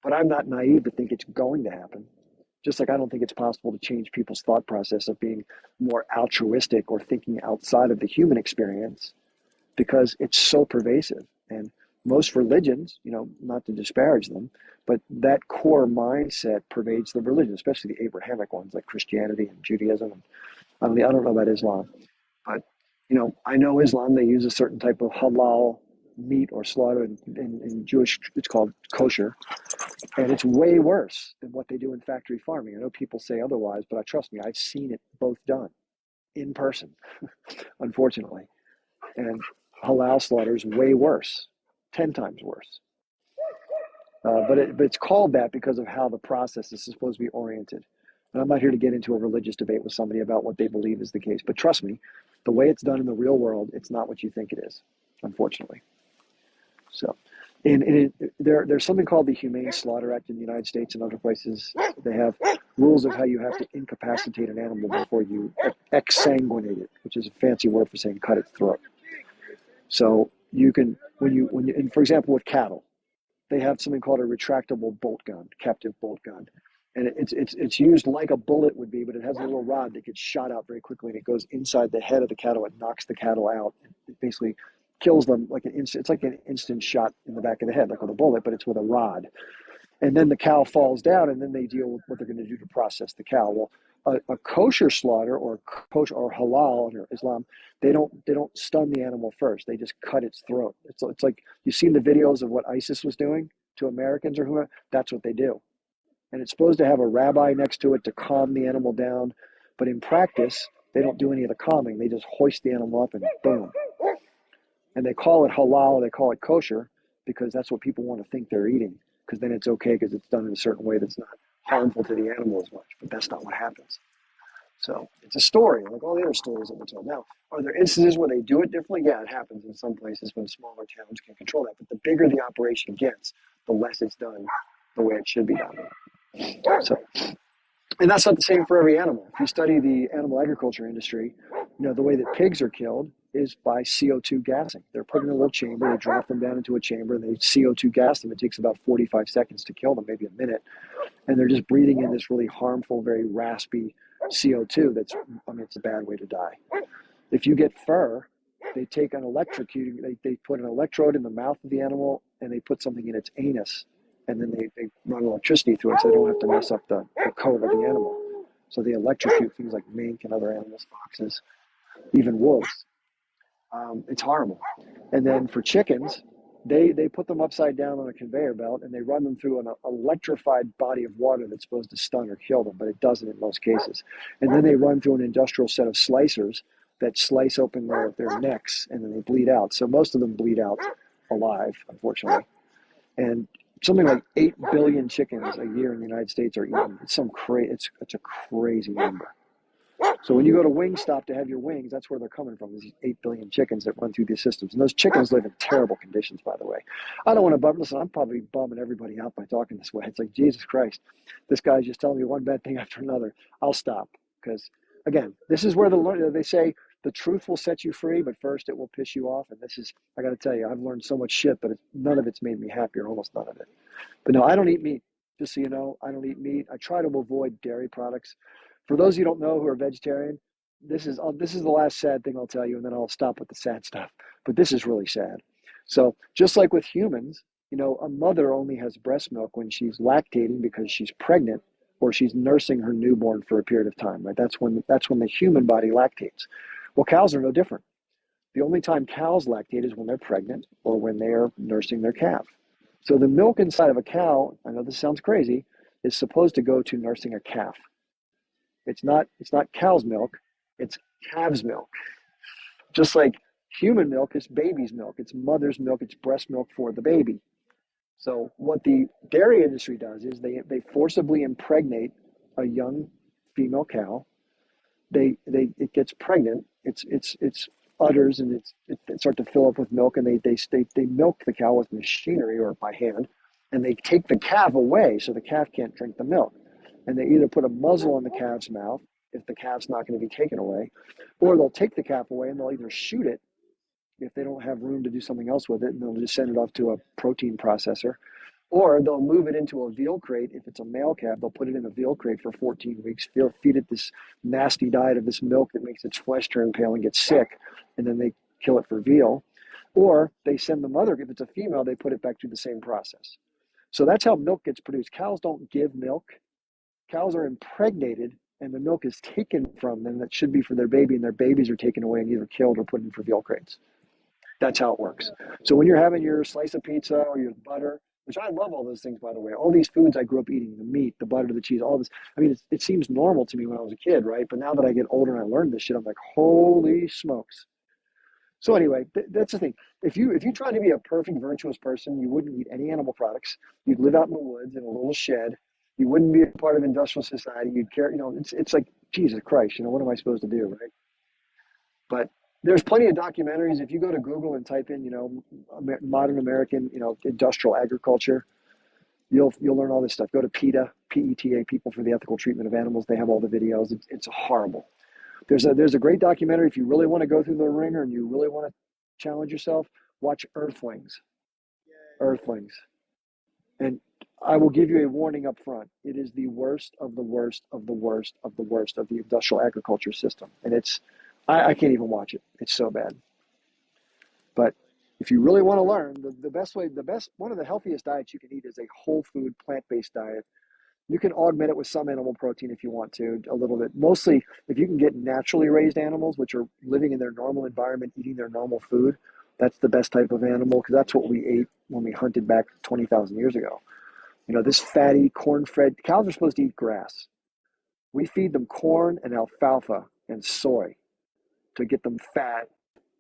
but I'm not naive to think it's going to happen. Just like I don't think it's possible to change people's thought process of being more altruistic or thinking outside of the human experience because it's so pervasive. And most religions, not to disparage them, but that core mindset pervades the religion, especially the Abrahamic ones like Christianity and Judaism. And I don't know about Islam, but I know Islam, they use a certain type of halal meat or slaughter. In Jewish, it's called kosher, and it's way worse than what they do in factory farming. I know people say otherwise, but trust me, I've seen it both done in person, unfortunately. And halal slaughter is way worse, 10 times worse. But it's called that because of how the process is supposed to be oriented. And I'm not here to get into a religious debate with somebody about what they believe is the case. But trust me, the way it's done in the real world, it's not what you think it is, unfortunately. So, there's something called the Humane Slaughter Act in the United States and other places. They have rules of how you have to incapacitate an animal before you exsanguinate it, which is a fancy word for saying cut its throat. So you can, and for example, with cattle, they have something called a retractable bolt gun, captive bolt gun. And it's used like a bullet would be, but it has a little rod that gets shot out very quickly, and it goes inside the head of the cattle. It knocks the cattle out. It basically kills them like it's like an instant shot in the back of the head, like with a bullet, but it's with a rod. And then the cow falls down, and then they deal with what they're going to do to process the cow. Well, a kosher slaughter or kosher or halal or Islam, they don't stun the animal first. They just cut its throat. It's like you've seen the videos of what ISIS was doing to Americans or whoever. That's what they do. And it's supposed to have a rabbi next to it to calm the animal down. But in practice, they don't do any of the calming. They just hoist the animal up and boom. And they call it halal, they call it kosher, because that's what people want to think they're eating. Because then it's okay because it's done in a certain way that's not harmful to the animal as much. But that's not what happens. So it's a story, like all the other stories that we're told. Now, are there instances where they do it differently? Yeah, it happens in some places when smaller towns can control that. But the bigger the operation gets, the less it's done the way it should be done. So, and that's not the same for every animal. If you study the animal agriculture industry, the way that pigs are killed is by CO2 gassing. They're put in a little chamber, they drop them down into a chamber, and they CO2 gas them. It takes about 45 seconds to kill them, maybe a minute. And they're just breathing in this really harmful, very raspy CO2 it's a bad way to die. If you get fur, they take an they put an electrode in the mouth of the animal, and they put something in its anus, and then they run electricity through it so they don't have to mess up the coat of the animal. So they electrocute things like mink and other animals, foxes, even wolves. It's horrible. And then for chickens, they put them upside down on a conveyor belt, and they run them through an electrified body of water that's supposed to stun or kill them, but it doesn't in most cases. And then they run through an industrial set of slicers that slice open their necks, and then they bleed out. So most of them bleed out alive, unfortunately. And something like 8 billion chickens a year in the United States are eaten. It's it's a crazy number. So when you go to Wingstop to have your wings, that's where they're coming from, these 8 billion chickens that run through these systems. And those chickens live in terrible conditions, by the way. I don't want to listen, I'm probably bumming everybody out by talking this way. It's like, Jesus Christ, this guy's just telling me one bad thing after another. I'll stop. Because, again, this is where they say the truth will set you free, but first it will piss you off. And I got to tell you, I've learned so much shit, but none of it's made me happier, almost none of it. But no, I don't eat meat. Just so you know, I don't eat meat. I try to avoid dairy products. For those of you who don't know who are vegetarian, this is the last sad thing I'll tell you, and then I'll stop with the sad stuff. But this is really sad. So just like with humans, a mother only has breast milk when she's lactating because she's pregnant or she's nursing her newborn for a period of time, right? That's when the human body lactates. Well, cows are no different. The only time cows lactate is when they're pregnant or when they are nursing their calf. So the milk inside of a cow, I know this sounds crazy, is supposed to go to nursing a calf. It's not cow's milk, it's calf's milk. Just like human milk is baby's milk, it's mother's milk, it's breast milk for the baby. So what the dairy industry does is they forcibly impregnate a young female cow. It gets pregnant, its udders and it starts to fill up with milk, and they milk the cow with machinery or by hand, and they take the calf away so the calf can't drink the milk. And they either put a muzzle on the calf's mouth if the calf's not going to be taken away, or they'll take the calf away and they'll either shoot it if they don't have room to do something else with it, and they'll just send it off to a protein processor. Or they'll move it into a veal crate. If it's a male calf, they'll put it in a veal crate for 14 weeks, feed it this nasty diet of this milk that makes its flesh turn pale and get sick, and then they kill it for veal. Or they send the mother, if it's a female, they put it back through the same process. So that's how milk gets produced. Cows don't give milk. Cows are impregnated, and the milk is taken from them that should be for their baby, and their babies are taken away and either killed or put in for veal crates. That's how it works. So when you're having your slice of pizza or your butter, which I love all those things, by the way, all these foods I grew up eating, the meat, the butter, the cheese, all this. I mean, it seems normal to me when I was a kid, right? But now that I get older and I learned this shit, I'm like, holy smokes. So anyway, that's the thing. If you try to be a perfect, virtuous person, you wouldn't eat any animal products. You'd live out in the woods in a little shed. You wouldn't be a part of industrial society. You'd care, it's like, Jesus Christ, what am I supposed to do, right? But there's plenty of documentaries. If you go to Google and type in, modern American, industrial agriculture, you'll learn all this stuff. Go to PETA, PETA, People for the Ethical Treatment of Animals. They have all the videos. It's horrible. There's a great documentary. If you really want to go through the ringer and you really want to challenge yourself, watch Earthlings. Earthlings. And I will give you a warning up front. It is the worst of the worst of the worst of the worst of the industrial agriculture system. And I can't even watch it. It's so bad. But if you really want to learn, one of the healthiest diets you can eat is a whole food, plant-based diet. You can augment it with some animal protein if you want to, a little bit. Mostly, if you can get naturally raised animals, which are living in their normal environment, eating their normal food, that's the best type of animal, because that's what we ate when we hunted back 20,000 years ago. This fatty, corn-fed, cows are supposed to eat grass. We feed them corn and alfalfa and soy to get them fat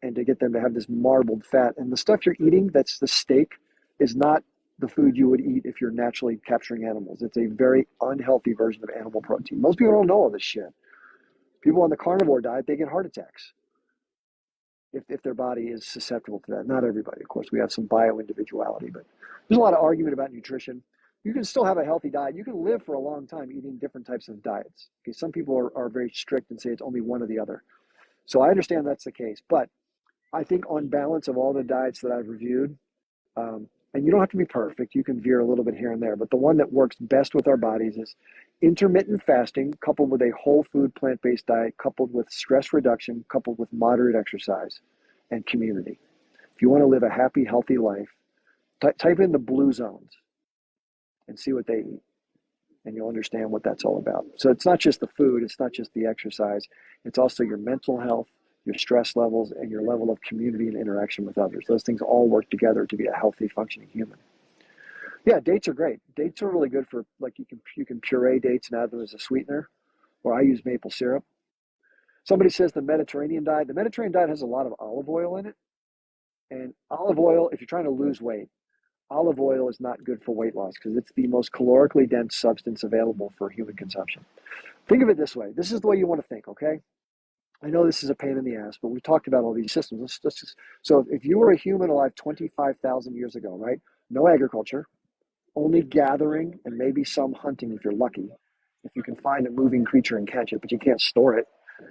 and to get them to have this marbled fat. And the stuff you're eating, that's the steak, is not the food you would eat if you're naturally capturing animals. It's a very unhealthy version of animal protein. Most people don't know all this shit. People on the carnivore diet, they get heart attacks if their body is susceptible to that. Not everybody, of course. We have some bio-individuality, but there's a lot of argument about nutrition. You can still have a healthy diet. You can live for a long time eating different types of diets. Okay, some people are very strict and say it's only one or the other. So I understand that's the case, but I think on balance of all the diets that I've reviewed, and you don't have to be perfect, you can veer a little bit here and there, but the one that works best with our bodies is intermittent fasting coupled with a whole food plant-based diet, coupled with stress reduction, coupled with moderate exercise and community. If you want to live a happy, healthy life, type in the blue zones and see what they eat, and you'll understand what that's all about. So it's not just the food, it's not just the exercise, it's also your mental health, your stress levels, and your level of community and interaction with others. Those things all work together to be a healthy, functioning human. Yeah, dates are great. Dates are really good for, like, you can puree dates and add them as a sweetener, or I use maple syrup. Somebody says the Mediterranean diet has a lot of olive oil in it. And olive oil, if you're trying to lose weight, olive oil is not good for weight loss because it's the most calorically dense substance available for human consumption. Think of it this way. This is the way you want to think, okay? I know this is a pain in the ass, but we've talked about all these systems. So if you were a human alive 25,000 years ago, right? No agriculture, only gathering and maybe some hunting if you're lucky. If you can find a moving creature and catch it, but you can't store it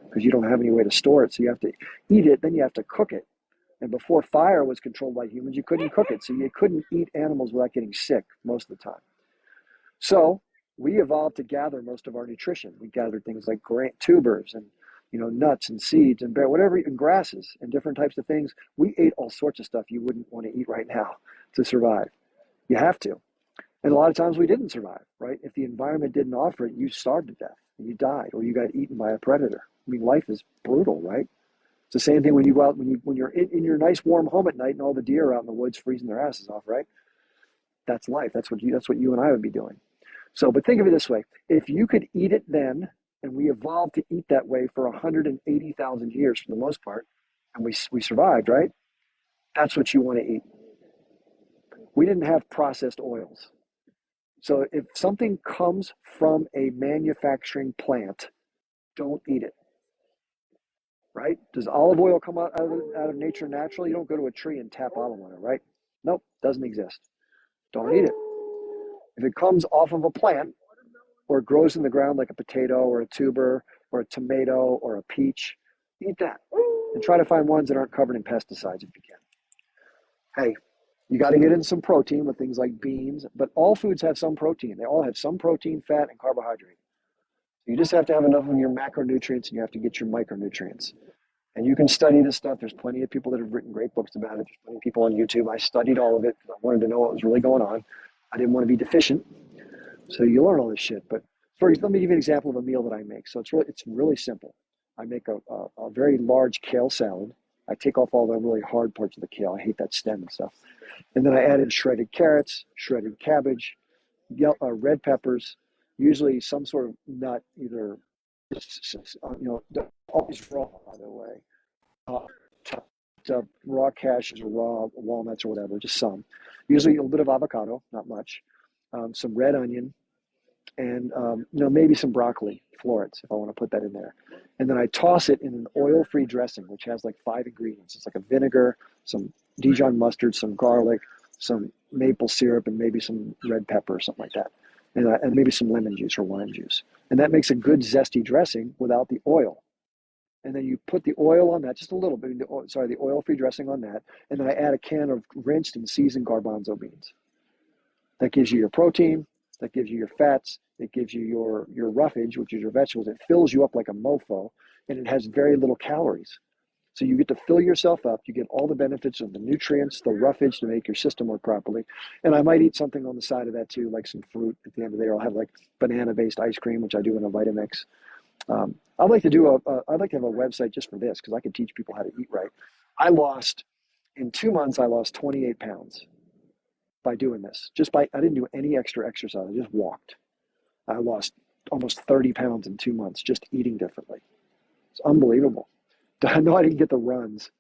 because you don't have any way to store it. So you have to eat it, then you have to cook it. And before fire was controlled by humans, you couldn't cook it. So you couldn't eat animals without getting sick most of the time. So we evolved to gather most of our nutrition. We gathered things like tubers and nuts and seeds and whatever, and grasses and different types of things. We ate all sorts of stuff you wouldn't want to eat right now to survive. You have to. And a lot of times we didn't survive, right? If the environment didn't offer it, you starved to death, and you died, or you got eaten by a predator. I mean, life is brutal, right? It's the same thing when you go out, when you're in your nice warm home at night and all the deer are out in the woods freezing their asses off, right? That's life. That's what you and I would be doing. So, but think of it this way. If you could eat it then, and we evolved to eat that way for 180,000 years for the most part, and we survived, right? That's what you want to eat. We didn't have processed oils. So if something comes from a manufacturing plant, don't eat it, right? Does olive oil come out of nature naturally? You don't go to a tree and tap olive oil, right? Nope, doesn't exist. Don't eat it. If it comes off of a plant or grows in the ground like a potato or a tuber or a tomato or a peach, eat that. and try to find ones that aren't covered in pesticides if you can. Hey, you got to get in some protein with things like beans, but all foods have some protein. They all have some protein, fat, and carbohydrate. You just have to have enough of your macronutrients and you have to get your micronutrients. And you can study this stuff. There's plenty of people that have written great books about it. There's plenty of people on YouTube. I studied all of it because I wanted to know what was really going on. I didn't want to be deficient. So you learn all this shit. But let me give you an example of a meal that I make. So it's really simple. I make a very large kale salad. I take off all the really hard parts of the kale. I hate that stem and stuff. And then I add in shredded carrots, shredded cabbage, red peppers, usually some sort of nut, either, always raw, by the way. Chopped up raw cashews or raw walnuts or whatever, just some. Usually a little bit of avocado, not much. Some red onion, and maybe some broccoli florets if I want to put that in there. And then I toss it in an oil-free dressing, which has like 5 ingredients. It's like a vinegar, some Dijon mustard, some garlic, some maple syrup, and maybe some red pepper or something like that. And maybe some lemon juice or lime juice. And that makes a good zesty dressing without the oil. And then you put the oil on that, just a little bit, the oil-free dressing on that. And then I add a can of rinsed and seasoned garbanzo beans. That gives you your protein, that gives you your fats, it gives you your roughage, which is your vegetables. It fills you up like a mofo, and it has very little calories. So you get to fill yourself up. You get all the benefits of the nutrients, the roughage to make your system work properly. And I might eat something on the side of that too, like some fruit at the end of the day. I'll have like banana-based ice cream, which I do in a Vitamix. I'd like to have a website just for this because I can teach people how to eat right. In 2 months, I lost 28 pounds by doing this. I didn't do any extra exercise. I just walked. I lost almost 30 pounds in 2 months just eating differently. It's unbelievable. I know I didn't get the runs.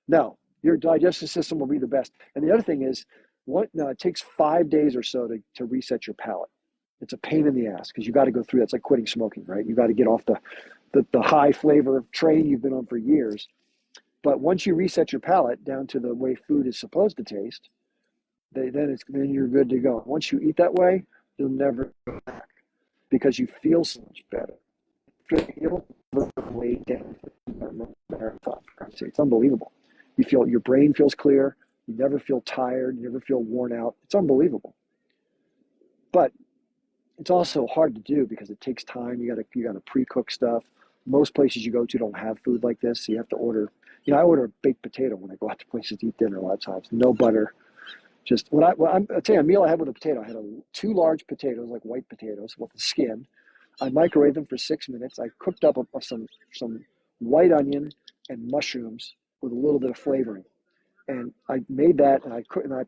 No, your digestive system will be the best. And the other thing is, it takes 5 days or so to reset your palate. It's a pain in the ass because you got to go through that. It's like quitting smoking, right? You got to get off the high flavor train you've been on for years. But once you reset your palate down to the way food is supposed to taste, then you're good to go. Once you eat that way, you'll never go back because you feel so much better. You'll way down marathon. It's unbelievable. Your brain feels clear. You never feel tired. You never feel worn out. It's unbelievable. But it's also hard to do because it takes time. You gotta pre-cook stuff. Most places you go to don't have food like this, so you have to order. I order a baked potato when I go out to places to eat dinner a lot of times. No butter. Just I'll tell you a meal I had with a potato. I had 2 large potatoes, like white potatoes with the skin. I microwaved them for 6 minutes. I cooked up some white onion and mushrooms with a little bit of flavoring, and I made that and I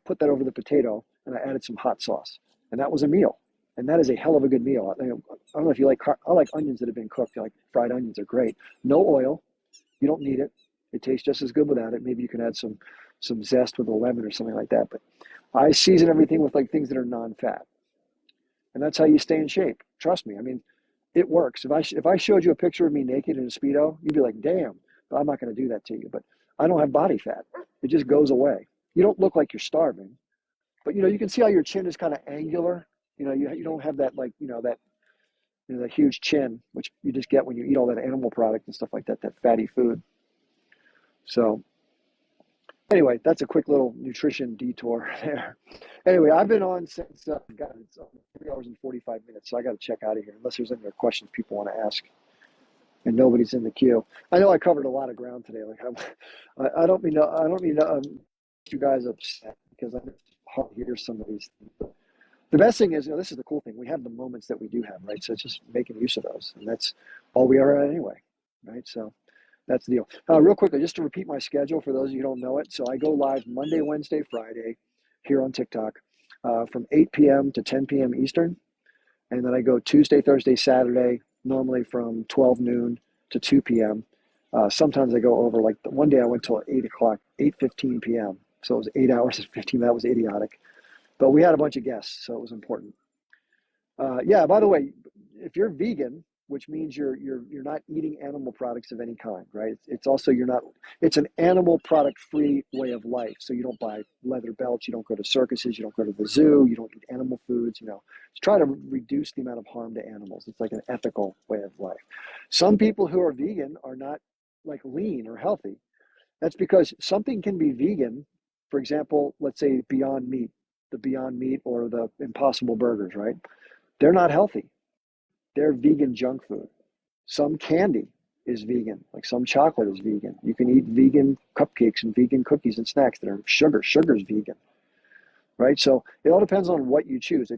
put that over the potato and I added some hot sauce, and that was a meal. And that is a hell of a good meal. I don't know if you like. I like onions that have been cooked. Like fried onions are great. No oil. You don't need it. It tastes just as good without it. Maybe you can add some zest with a lemon or something like that. But I season everything with like things that are non-fat, and that's how you stay in shape. Trust me. I mean, it works. If I showed you a picture of me naked in a Speedo, you'd be like, damn, but I'm not going to do that to you. But I don't have body fat. It just goes away. You don't look like you're starving, but you can see how your chin is kind of angular. You don't have that that huge chin, which you just get when you eat all that animal product and stuff like that fatty food. So anyway, that's a quick little nutrition detour there. Anyway, I've been on since, it's 3 hours and 45 minutes, so I got to check out of here unless there's any other questions people want to ask. And nobody's in the queue. I know I covered a lot of ground today. Like I don't mean to you guys upset because I hear some of these things. The best thing is, this is the cool thing. We have the moments that we do have, right? So it's just making use of those, and that's all we are at anyway, right? So that's the deal. Real quickly, just to repeat my schedule for those of you who don't know it. So I go live Monday, Wednesday, Friday here on TikTok from 8 p.m. to 10 p.m. Eastern. And then I go Tuesday, Thursday, Saturday, normally from 12 noon to 2 p.m. Sometimes I go over, like one day I went till 8:15 p.m. So it was 8 hours and 15. That was idiotic. But we had a bunch of guests, so it was important. Yeah, by the way, if you're vegan, which means you're not eating animal products of any kind, right? It's also it's an animal product free way of life. So you don't buy leather belts, you don't go to circuses, you don't go to the zoo, you don't eat animal foods, to try to reduce the amount of harm to animals. It's like an ethical way of life. Some people who are vegan are not like lean or healthy. That's because something can be vegan. For example, let's say Beyond Meat, the Beyond Meat or the Impossible Burgers, right? They're not healthy. They're vegan junk food. Some candy is vegan, like some chocolate is vegan. You can eat vegan cupcakes and vegan cookies and snacks that are sugar. Sugar's vegan, right? So it all depends on what you choose.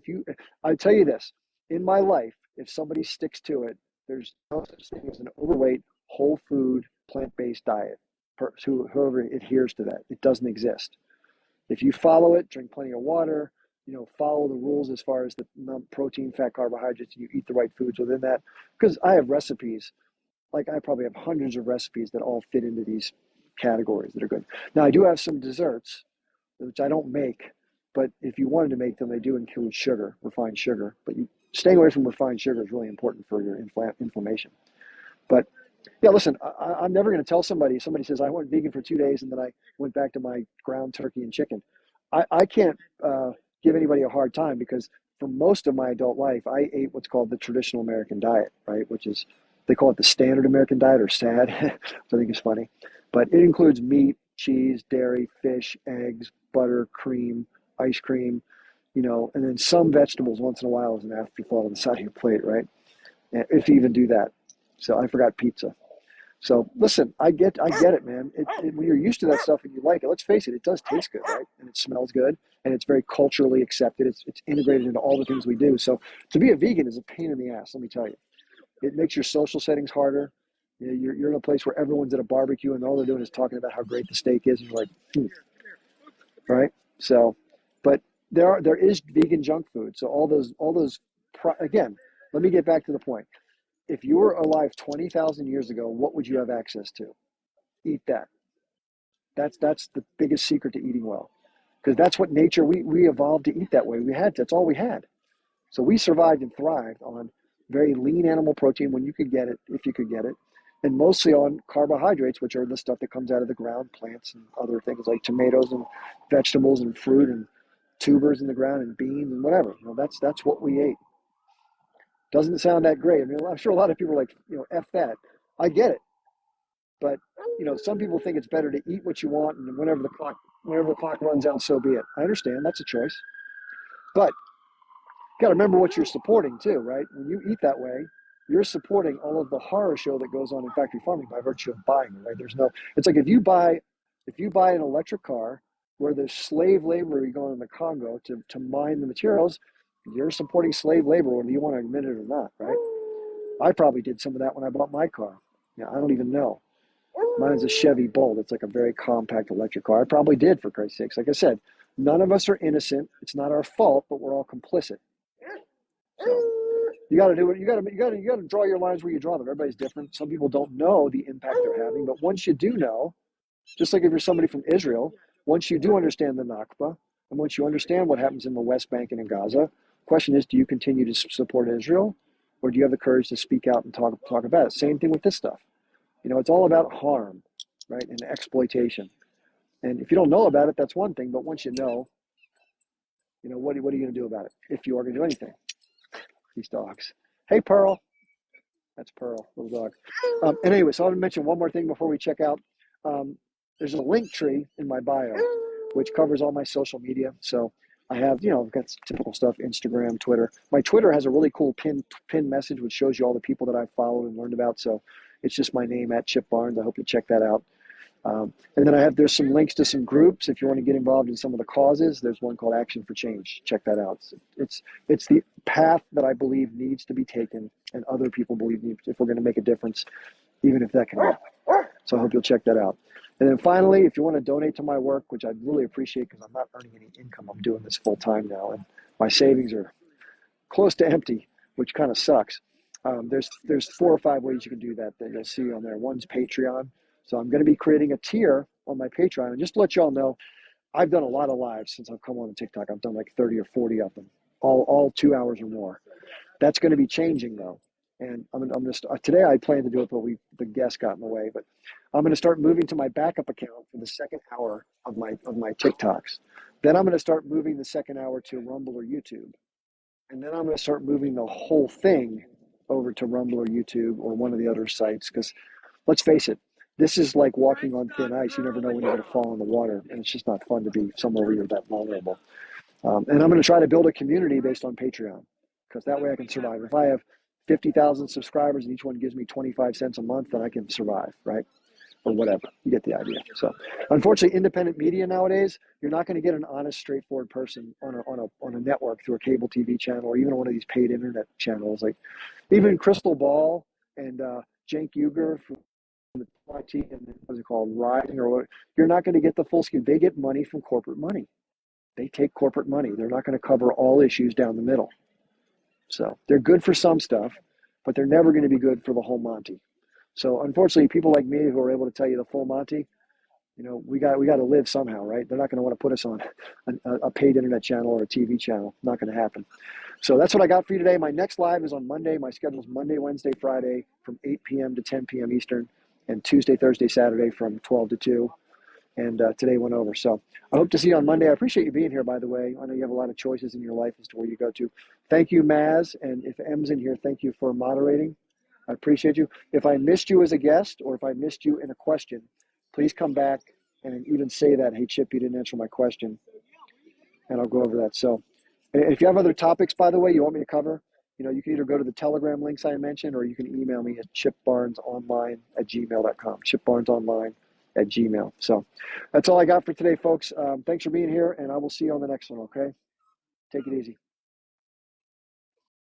I tell you this, in my life, if somebody sticks to it, there's no such thing as an overweight, whole food, plant-based diet. Whoever adheres to that, it doesn't exist. If you follow it, drink plenty of water, follow the rules as far as the protein, fat, carbohydrates, and you eat the right foods within that. Because I have recipes, like I probably have hundreds of recipes that all fit into these categories that are good. Now I do have some desserts, which I don't make, but if you wanted to make them, they do include sugar, refined sugar. But staying away from refined sugar is really important for your inflammation. But yeah, listen, I'm never going to tell somebody says, I went vegan for 2 days and then I went back to my ground turkey and chicken. I can't give anybody a hard time because for most of my adult life, I ate what's called the traditional American diet, right? Which is, they call it the standard American diet or SAD, which I think is funny. But it includes meat, cheese, dairy, fish, eggs, butter, cream, ice cream, and then some vegetables once in a while as an afterthought on the side of your plate, right? If you even do that. So I forgot pizza. So listen, I get it, man. When you're used to that stuff and you like it, let's face it, it does taste good, right? And it smells good, and it's very culturally accepted. It's integrated into all the things we do. So to be a vegan is a pain in the ass, let me tell you. It makes your social settings harder. You're in a place where everyone's at a barbecue and all they're doing is talking about how great the steak is, and you're like, right? So, but there is vegan junk food. So all those again, let me get back to the point. If you were alive 20,000 years ago, what would you have access to? Eat that. That's the biggest secret to eating well, because that's what nature, we evolved to eat that way. That's all we had. So we survived and thrived on very lean animal protein when you could get it, if you could get it, and mostly on carbohydrates, which are the stuff that comes out of the ground, plants and other things like tomatoes and vegetables and fruit and tubers in the ground and beans and whatever. That's what we ate. Doesn't sound that great. I mean, I'm sure a lot of people are like, F that. I get it. But some people think it's better to eat what you want, and whenever the clock runs out, so be it. I understand that's a choice, but you got to remember what you're supporting too, right? When you eat that way, you're supporting all of the horror show that goes on in factory farming by virtue of buying it, right? It's like if you buy an electric car where there's slave labor going in the Congo to mine the materials, you're supporting slave labor whether you want to admit it or not, right? I probably did some of that when I bought my car. Yeah, I don't even know. Mine's a Chevy Bolt. It's like a very compact electric car. I probably did, for Christ's sakes. Like I said, none of us are innocent. It's not our fault, but we're all complicit. So you got to do it. You got to draw your lines where you draw them. Everybody's different. Some people don't know the impact they're having, but once you do know, just like if you're somebody from Israel, once you do understand the Nakba, and once you understand what happens in the West Bank and in Gaza, the question is, do you continue to support Israel, or do you have the courage to speak out and talk about it? Same thing with this stuff. It's all about harm, right, and exploitation. And if you don't know about it, that's one thing. But once you know, what are you going to do about it? If you are going to do anything, these dogs. Hey, Pearl. That's Pearl, little dog. And anyway, so I want to mention one more thing before we check out. There's a link tree in my bio, which covers all my social media. So I have, I've got typical stuff, Instagram, Twitter. My Twitter has a really cool pin message, which shows you all the people that I've followed and learned about. So it's just my name at Chip Barnes. I hope you check that out. And then there's some links to some groups. If you want to get involved in some of the causes, there's one called Action for Change. Check that out. It's the path that I believe needs to be taken, and other people believe if we're going to make a difference, even if that can help. So I hope you'll check that out. And then finally, if you want to donate to my work, which I'd really appreciate because I'm not earning any income, I'm doing this full time now, and my savings are close to empty, which kind of sucks. There's 4 or 5 ways you can do that you'll see on there. One's Patreon. So I'm going to be creating a tier on my Patreon. And just to let y'all know, I've done a lot of lives since I've come on TikTok. I've done like 30 or 40 of them, all 2 hours or more. That's going to be changing though. And I'm going to today I plan to do it, but the guest got in the way. But I'm going to start moving to my backup account for the second hour of my TikToks. Then I'm going to start moving the second hour to Rumble or YouTube. And then I'm going to start moving the whole thing over to Rumble or YouTube or one of the other sites. Because let's face it, this is like walking on thin ice. You never know when you're going to fall in the water, and it's just not fun to be somewhere where you're that vulnerable. And I'm going to try to build a community based on Patreon, because that way I can survive. If I have 50,000 subscribers and each one gives me 25 cents a month, then I can survive, right? Or whatever. You get the idea. So, unfortunately, independent media nowadays, you're not going to get an honest, straightforward person on a network through a cable TV channel or even one of these paid internet channels. Like even Crystal Ball and Cenk Uygur from the YT and what's it called, Rising or what. You're not going to get the full scoop. They get money from corporate money. They take corporate money. They're not going to cover all issues down the middle. So they're good for some stuff, but they're never going to be good for the whole Monty. So unfortunately, people like me who are able to tell you the full Monty, we got to live somehow, right? They're not going to want to put us on a paid internet channel or a TV channel. Not going to happen. So that's what I got for you today. My next live is on Monday. My schedule is Monday, Wednesday, Friday from 8 p.m. to 10 p.m. Eastern, and Tuesday, Thursday, Saturday from 12 to 2. And today went over. So I hope to see you on Monday. I appreciate you being here, by the way. I know you have a lot of choices in your life as to where you go to. Thank you, Maz. And if M's in here, thank you for moderating. I appreciate you. If I missed you as a guest or if I missed you in a question, please come back and even say that, hey, Chip, you didn't answer my question. And I'll go over that. So if you have other topics, by the way, you want me to cover, you can either go to the Telegram links I mentioned, or you can email me at chipbarnesonline@gmail.com, chipbarnesonline@gmail. So that's all I got for today, folks. Thanks for being here, and I will see you on the next one, okay? Take it easy.